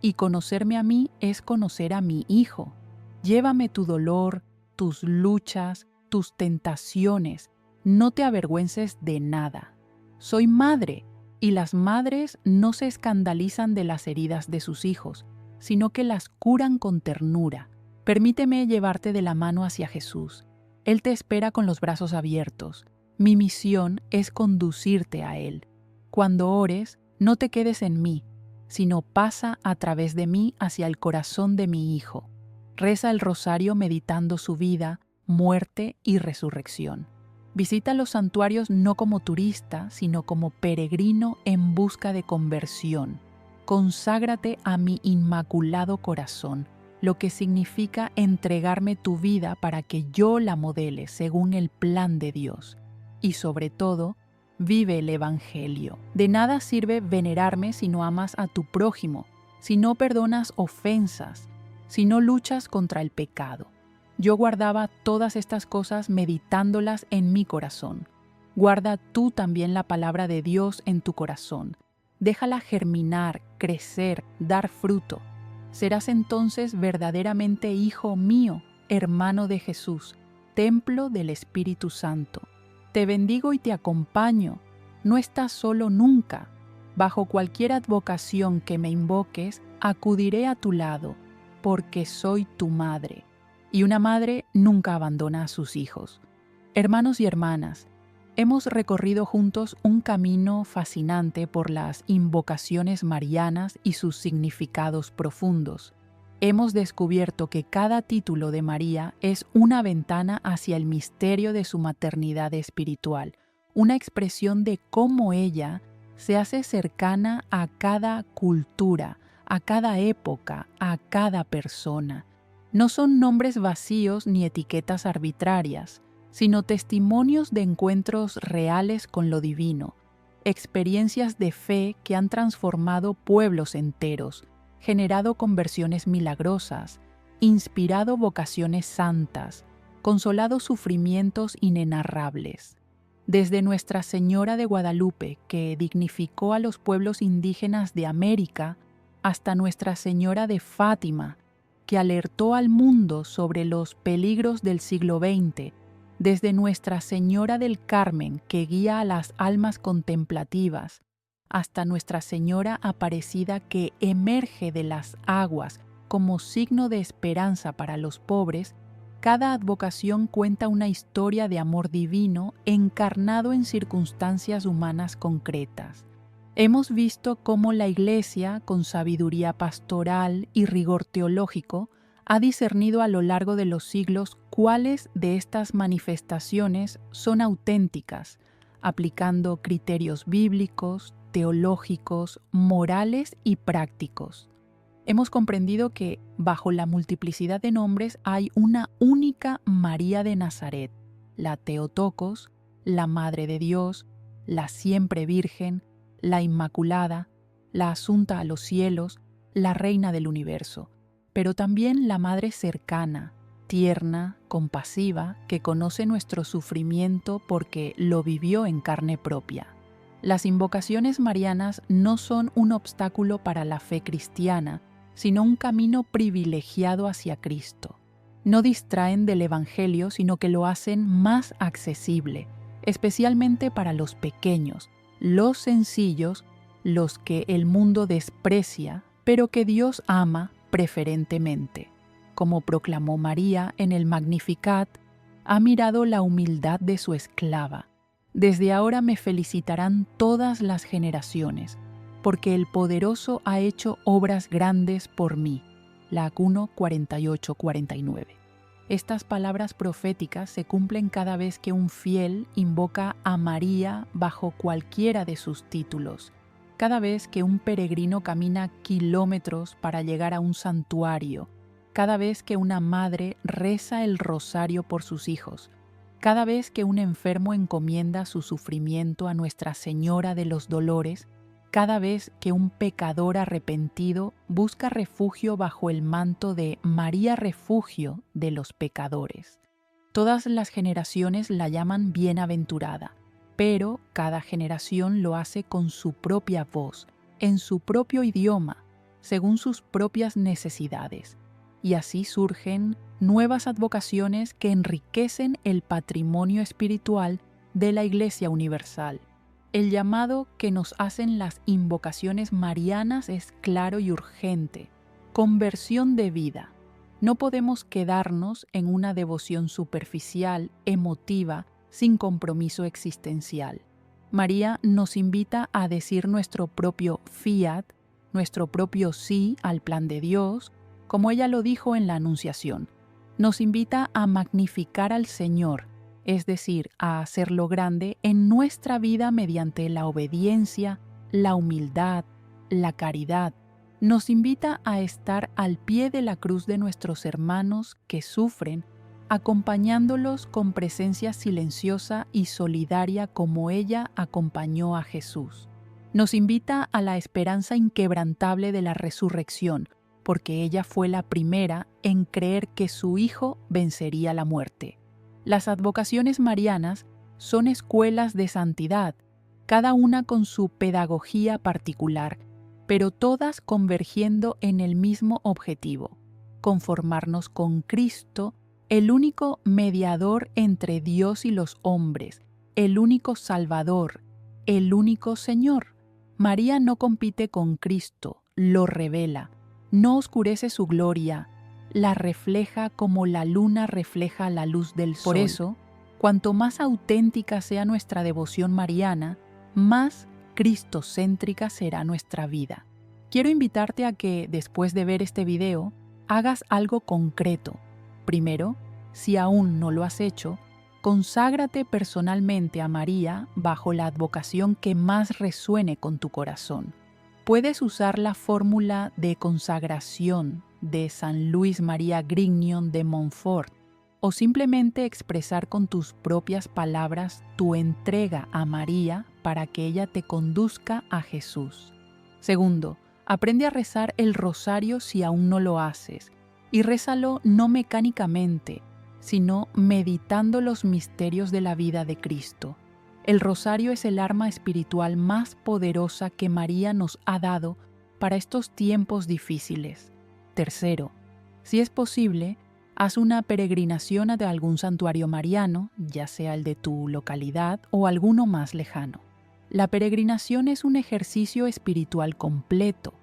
Y conocerme a mí es conocer a mi Hijo. Llévame tu dolor, tus luchas, tus tentaciones. No te avergüences de nada. Soy madre, y las madres no se escandalizan de las heridas de sus hijos, sino que las curan con ternura. Permíteme llevarte de la mano hacia Jesús. Él te espera con los brazos abiertos. Mi misión es conducirte a Él. Cuando ores, no te quedes en mí, sino pasa a través de mí hacia el corazón de mi Hijo. Reza el rosario meditando su vida, muerte y resurrección. Visita los santuarios no como turista, sino como peregrino en busca de conversión. Conságrate a mi inmaculado corazón, lo que significa entregarme tu vida para que yo la modele según el plan de Dios. Y sobre todo, vive el Evangelio. De nada sirve venerarme si no amas a tu prójimo, si no perdonas ofensas, si no luchas contra el pecado. Yo guardaba todas estas cosas meditándolas en mi corazón. Guarda tú también la palabra de Dios en tu corazón. Déjala germinar, crecer, dar fruto. Serás entonces verdaderamente hijo mío, hermano de Jesús, templo del Espíritu Santo. Te bendigo y te acompaño. No estás solo nunca. Bajo cualquier advocación que me invoques, acudiré a tu lado, porque soy tu madre. Y una madre nunca abandona a sus hijos. Hermanos y hermanas, hemos recorrido juntos un camino fascinante por las invocaciones marianas y sus significados profundos. Hemos descubierto que cada título de María es una ventana hacia el misterio de su maternidad espiritual, una expresión de cómo ella se hace cercana a cada cultura, a cada época, a cada persona. No son nombres vacíos ni etiquetas arbitrarias, sino testimonios de encuentros reales con lo divino, experiencias de fe que han transformado pueblos enteros, generado conversiones milagrosas, inspirado vocaciones santas, consolado sufrimientos inenarrables. Desde Nuestra Señora de Guadalupe, que dignificó a los pueblos indígenas de América, hasta Nuestra Señora de Fátima, que alertó al mundo sobre los peligros del siglo XX, desde Nuestra Señora del Carmen, que guía a las almas contemplativas, hasta Nuestra Señora Aparecida, que emerge de las aguas como signo de esperanza para los pobres, cada advocación cuenta una historia de amor divino encarnado en circunstancias humanas concretas. Hemos visto cómo la Iglesia, con sabiduría pastoral y rigor teológico, ha discernido a lo largo de los siglos cuáles de estas manifestaciones son auténticas, aplicando criterios bíblicos, teológicos, morales y prácticos. Hemos comprendido que, bajo la multiplicidad de nombres, hay una única María de Nazaret, la Theotokos, la Madre de Dios, la Siempre Virgen, la Inmaculada, la Asunta a los cielos, la Reina del Universo, pero también la Madre cercana, tierna, compasiva, que conoce nuestro sufrimiento porque lo vivió en carne propia. Las invocaciones marianas no son un obstáculo para la fe cristiana, sino un camino privilegiado hacia Cristo. No distraen del Evangelio, sino que lo hacen más accesible, especialmente para los pequeños, los sencillos, los que el mundo desprecia, pero que Dios ama preferentemente. Como proclamó María en el Magnificat, ha mirado la humildad de su esclava. Desde ahora me felicitarán todas las generaciones, porque el Poderoso ha hecho obras grandes por mí. La 1:48-49. Estas palabras proféticas se cumplen cada vez que un fiel invoca a María bajo cualquiera de sus títulos. cada vez que un peregrino camina kilómetros para llegar a un santuario, cada vez que una madre reza el rosario por sus hijos, cada vez que un enfermo encomienda su sufrimiento a Nuestra Señora de los Dolores, cada vez que un pecador arrepentido busca refugio bajo el manto de María Refugio de los Pecadores. Todas las generaciones la llaman bienaventurada, pero cada generación lo hace con su propia voz, en su propio idioma, según sus propias necesidades. Y así surgen nuevas advocaciones que enriquecen el patrimonio espiritual de la Iglesia Universal. El llamado que nos hacen las invocaciones marianas es claro y urgente: conversión de vida. No podemos quedarnos en una devoción superficial, emotiva, sin compromiso existencial. María nos invita a decir nuestro propio fiat, nuestro propio sí al plan de Dios, como ella lo dijo en la Anunciación. Nos invita a magnificar al Señor, es decir, a hacerlo grande en nuestra vida mediante la obediencia, la humildad, la caridad. Nos invita a estar al pie de la cruz de nuestros hermanos que sufren, acompañándolos con presencia silenciosa y solidaria como ella acompañó a Jesús. Nos invita a la esperanza inquebrantable de la resurrección, porque ella fue la primera en creer que su Hijo vencería la muerte. Las advocaciones marianas son escuelas de santidad, cada una con su pedagogía particular, pero todas convergiendo en el mismo objetivo: conformarnos con Cristo, el único mediador entre Dios y los hombres, el único Salvador, el único Señor. María no compite con Cristo, lo revela, no oscurece su gloria, la refleja como la luna refleja la luz del sol. Por eso, cuanto más auténtica sea nuestra devoción mariana, más cristocéntrica será nuestra vida. Quiero invitarte a que, después de ver este video, hagas algo concreto. Primero, si aún no lo has hecho, conságrate personalmente a María bajo la advocación que más resuene con tu corazón. Puedes usar la fórmula de consagración de San Luis María Grignion de Montfort o simplemente expresar con tus propias palabras tu entrega a María para que ella te conduzca a Jesús. Segundo, aprende a rezar el rosario si aún no lo haces, y rézalo no mecánicamente, sino meditando los misterios de la vida de Cristo. El rosario es el arma espiritual más poderosa que María nos ha dado para estos tiempos difíciles. Tercero, si es posible, haz una peregrinación a algún santuario mariano, ya sea el de tu localidad o alguno más lejano. La peregrinación es un ejercicio espiritual completo.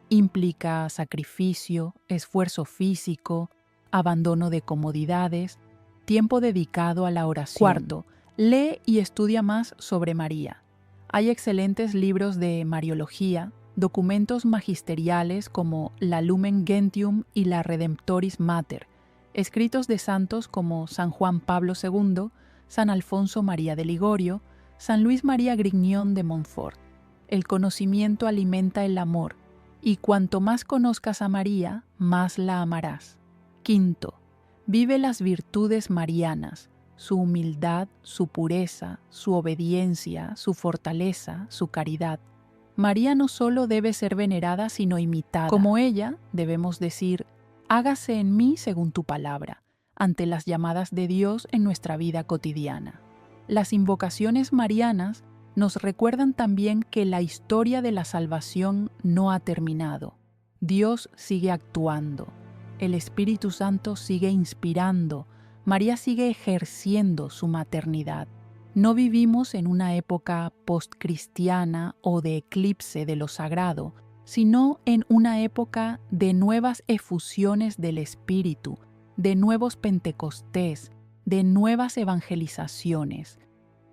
Implica sacrificio, esfuerzo físico, abandono de comodidades, tiempo dedicado a la oración. Cuarto, lee y estudia más sobre María. Hay excelentes libros de Mariología, documentos magisteriales como la Lumen Gentium y la Redemptoris Mater, escritos de santos como San Juan Pablo II, San Alfonso María de Ligorio, San Luis María Grignion de Montfort. El conocimiento alimenta el amor, y cuanto más conozcas a María, más la amarás. Quinto, vive las virtudes marianas, su humildad, su pureza, su obediencia, su fortaleza, su caridad. María no solo debe ser venerada, sino imitada. Como ella, debemos decir: hágase en mí según tu palabra, ante las llamadas de Dios en nuestra vida cotidiana. Las invocaciones marianas nos recuerdan también que la historia de la salvación no ha terminado. Dios sigue actuando, el Espíritu Santo sigue inspirando, María sigue ejerciendo su maternidad. No vivimos en una época postcristiana o de eclipse de lo sagrado, sino en una época de nuevas efusiones del Espíritu, de nuevos Pentecostés, de nuevas evangelizaciones.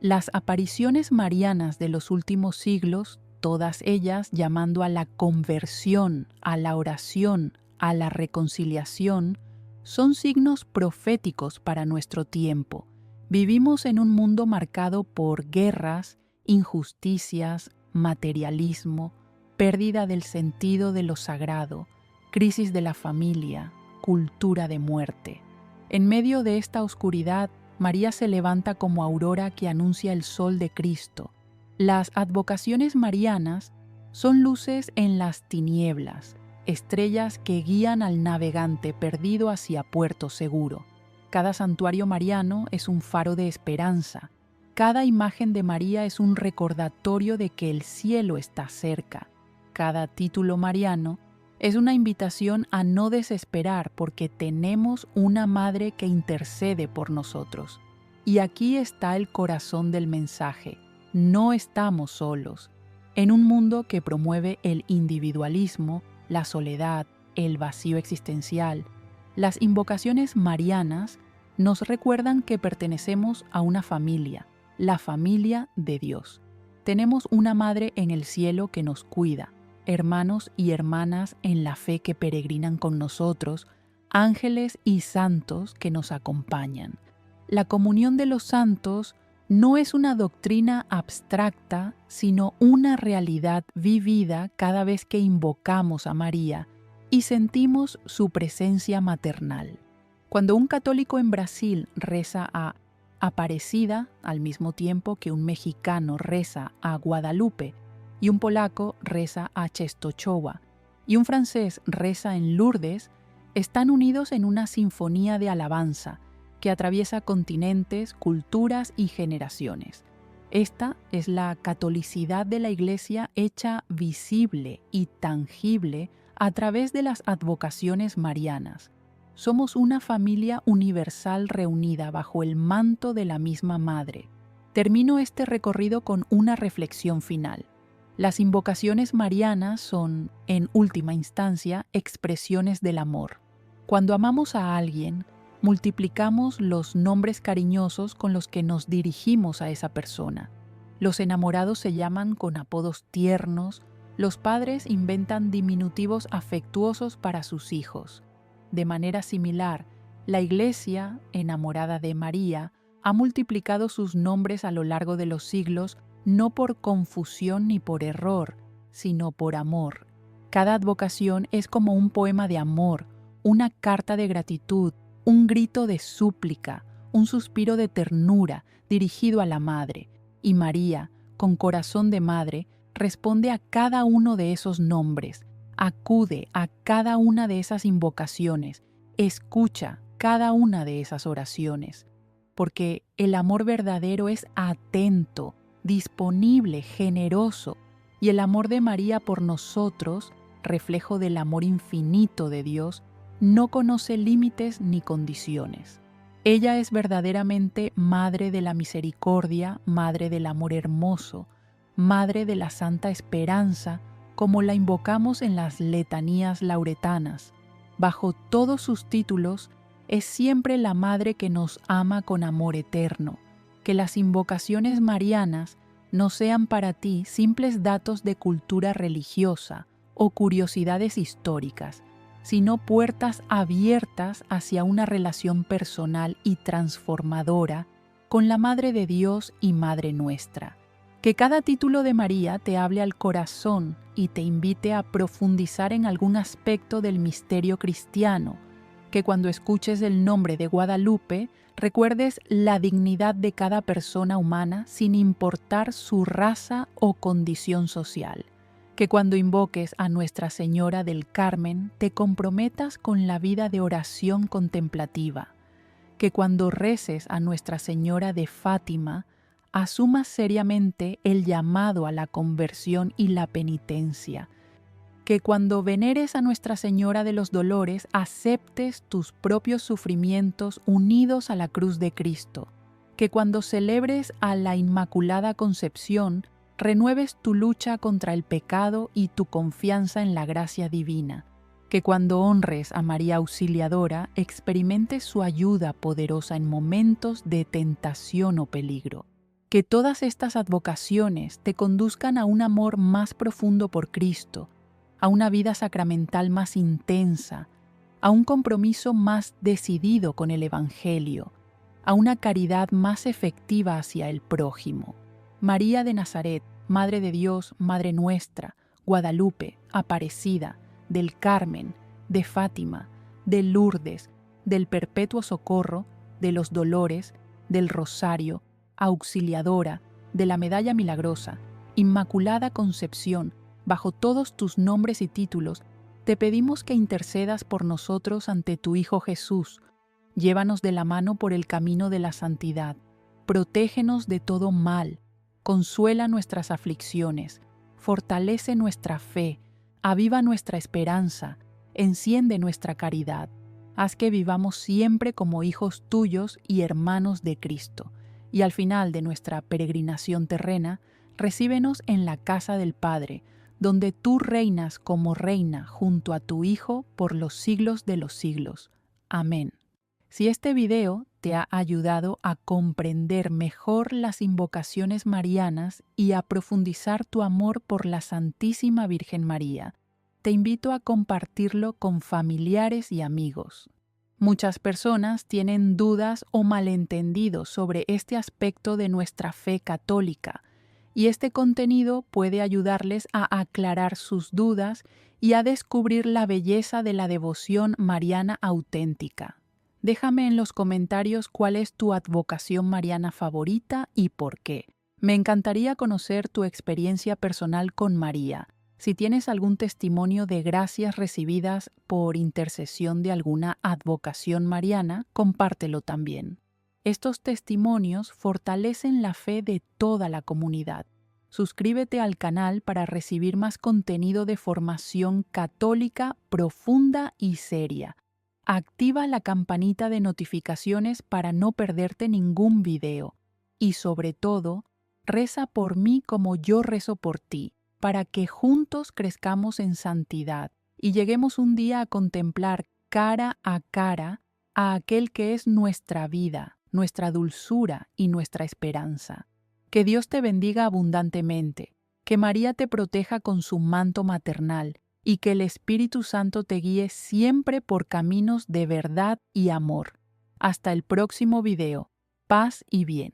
Las apariciones marianas de los últimos siglos, todas ellas llamando a la conversión, a la oración, a la reconciliación, son signos proféticos para nuestro tiempo. Vivimos en un mundo marcado por guerras, injusticias, materialismo, pérdida del sentido de lo sagrado, crisis de la familia, cultura de muerte. En medio de esta oscuridad, María se levanta como aurora que anuncia el sol de Cristo. Las advocaciones marianas son luces en las tinieblas, estrellas que guían al navegante perdido hacia puerto seguro. Cada santuario mariano es un faro de esperanza. Cada imagen de María es un recordatorio de que el cielo está cerca. Cada título mariano es una invitación a no desesperar porque tenemos una madre que intercede por nosotros. Y aquí está el corazón del mensaje. No estamos solos. En un mundo que promueve el individualismo, la soledad, el vacío existencial, las invocaciones marianas nos recuerdan que pertenecemos a una familia, la familia de Dios. Tenemos una madre en el cielo que nos cuida, hermanos y hermanas en la fe que peregrinan con nosotros, ángeles y santos que nos acompañan. La comunión de los santos no es una doctrina abstracta, sino una realidad vivida cada vez que invocamos a María y sentimos su presencia maternal. Cuando un católico en Brasil reza a Aparecida al mismo tiempo que un mexicano reza a Guadalupe, y un polaco reza a Czestochowa, y un francés reza en Lourdes, están unidos en una sinfonía de alabanza que atraviesa continentes, culturas y generaciones. Esta es la catolicidad de la Iglesia hecha visible y tangible a través de las advocaciones marianas. Somos una familia universal reunida bajo el manto de la misma Madre. Termino este recorrido con una reflexión final. Las invocaciones marianas son, en última instancia, expresiones del amor. Cuando amamos a alguien, multiplicamos los nombres cariñosos con los que nos dirigimos a esa persona. Los enamorados se llaman con apodos tiernos, los padres inventan diminutivos afectuosos para sus hijos. De manera similar, la Iglesia, enamorada de María, ha multiplicado sus nombres a lo largo de los siglos no por confusión ni por error, sino por amor. Cada advocación es como un poema de amor, una carta de gratitud, un grito de súplica, un suspiro de ternura dirigido a la Madre. Y María, con corazón de madre, responde a cada uno de esos nombres, acude a cada una de esas invocaciones, escucha cada una de esas oraciones, porque el amor verdadero es atento, disponible, generoso, y el amor de María por nosotros, reflejo del amor infinito de Dios, no conoce límites ni condiciones. Ella es verdaderamente Madre de la Misericordia, Madre del Amor Hermoso, Madre de la Santa Esperanza, como la invocamos en las letanías lauretanas. Bajo todos sus títulos, es siempre la Madre que nos ama con amor eterno. Que las invocaciones marianas no sean para ti simples datos de cultura religiosa o curiosidades históricas, sino puertas abiertas hacia una relación personal y transformadora con la Madre de Dios y Madre nuestra. Que cada título de María te hable al corazón y te invite a profundizar en algún aspecto del misterio cristiano. Que cuando escuches el nombre de Guadalupe, recuerdes la dignidad de cada persona humana sin importar su raza o condición social. Que cuando invoques a Nuestra Señora del Carmen, te comprometas con la vida de oración contemplativa. Que cuando reces a Nuestra Señora de Fátima, asumas seriamente el llamado a la conversión y la penitencia. Que cuando veneres a Nuestra Señora de los Dolores, aceptes tus propios sufrimientos unidos a la cruz de Cristo. Que cuando celebres a la Inmaculada Concepción, renueves tu lucha contra el pecado y tu confianza en la gracia divina. Que cuando honres a María Auxiliadora, experimentes su ayuda poderosa en momentos de tentación o peligro. Que todas estas advocaciones te conduzcan a un amor más profundo por Cristo, a una vida sacramental más intensa, a un compromiso más decidido con el Evangelio, a una caridad más efectiva hacia el prójimo. María de Nazaret, Madre de Dios, Madre nuestra, Guadalupe, Aparecida, del Carmen, de Fátima, de Lourdes, del Perpetuo Socorro, de los Dolores, del Rosario, Auxiliadora, de la Medalla Milagrosa, Inmaculada Concepción, bajo todos tus nombres y títulos, te pedimos que intercedas por nosotros ante tu Hijo Jesús. Llévanos de la mano por el camino de la santidad. Protégenos de todo mal. Consuela nuestras aflicciones. Fortalece nuestra fe. Aviva nuestra esperanza. Enciende nuestra caridad. Haz que vivamos siempre como hijos tuyos y hermanos de Cristo. Y al final de nuestra peregrinación terrena, recíbenos en la casa del Padre, donde tú reinas como reina junto a tu Hijo por los siglos de los siglos. Amén. Si este video te ha ayudado a comprender mejor las invocaciones marianas y a profundizar tu amor por la Santísima Virgen María, te invito a compartirlo con familiares y amigos. Muchas personas tienen dudas o malentendidos sobre este aspecto de nuestra fe católica, y este contenido puede ayudarles a aclarar sus dudas y a descubrir la belleza de la devoción mariana auténtica. Déjame en los comentarios cuál es tu advocación mariana favorita y por qué. Me encantaría conocer tu experiencia personal con María. Si tienes algún testimonio de gracias recibidas por intercesión de alguna advocación mariana, compártelo también. Estos testimonios fortalecen la fe de toda la comunidad. Suscríbete al canal para recibir más contenido de formación católica profunda y seria. Activa la campanita de notificaciones para no perderte ningún video. Y sobre todo, reza por mí como yo rezo por ti, para que juntos crezcamos en santidad y lleguemos un día a contemplar cara a aquel que es nuestra vida, nuestra dulzura y nuestra esperanza. Que Dios te bendiga abundantemente, que María te proteja con su manto maternal y que el Espíritu Santo te guíe siempre por caminos de verdad y amor. Hasta el próximo video. Paz y bien.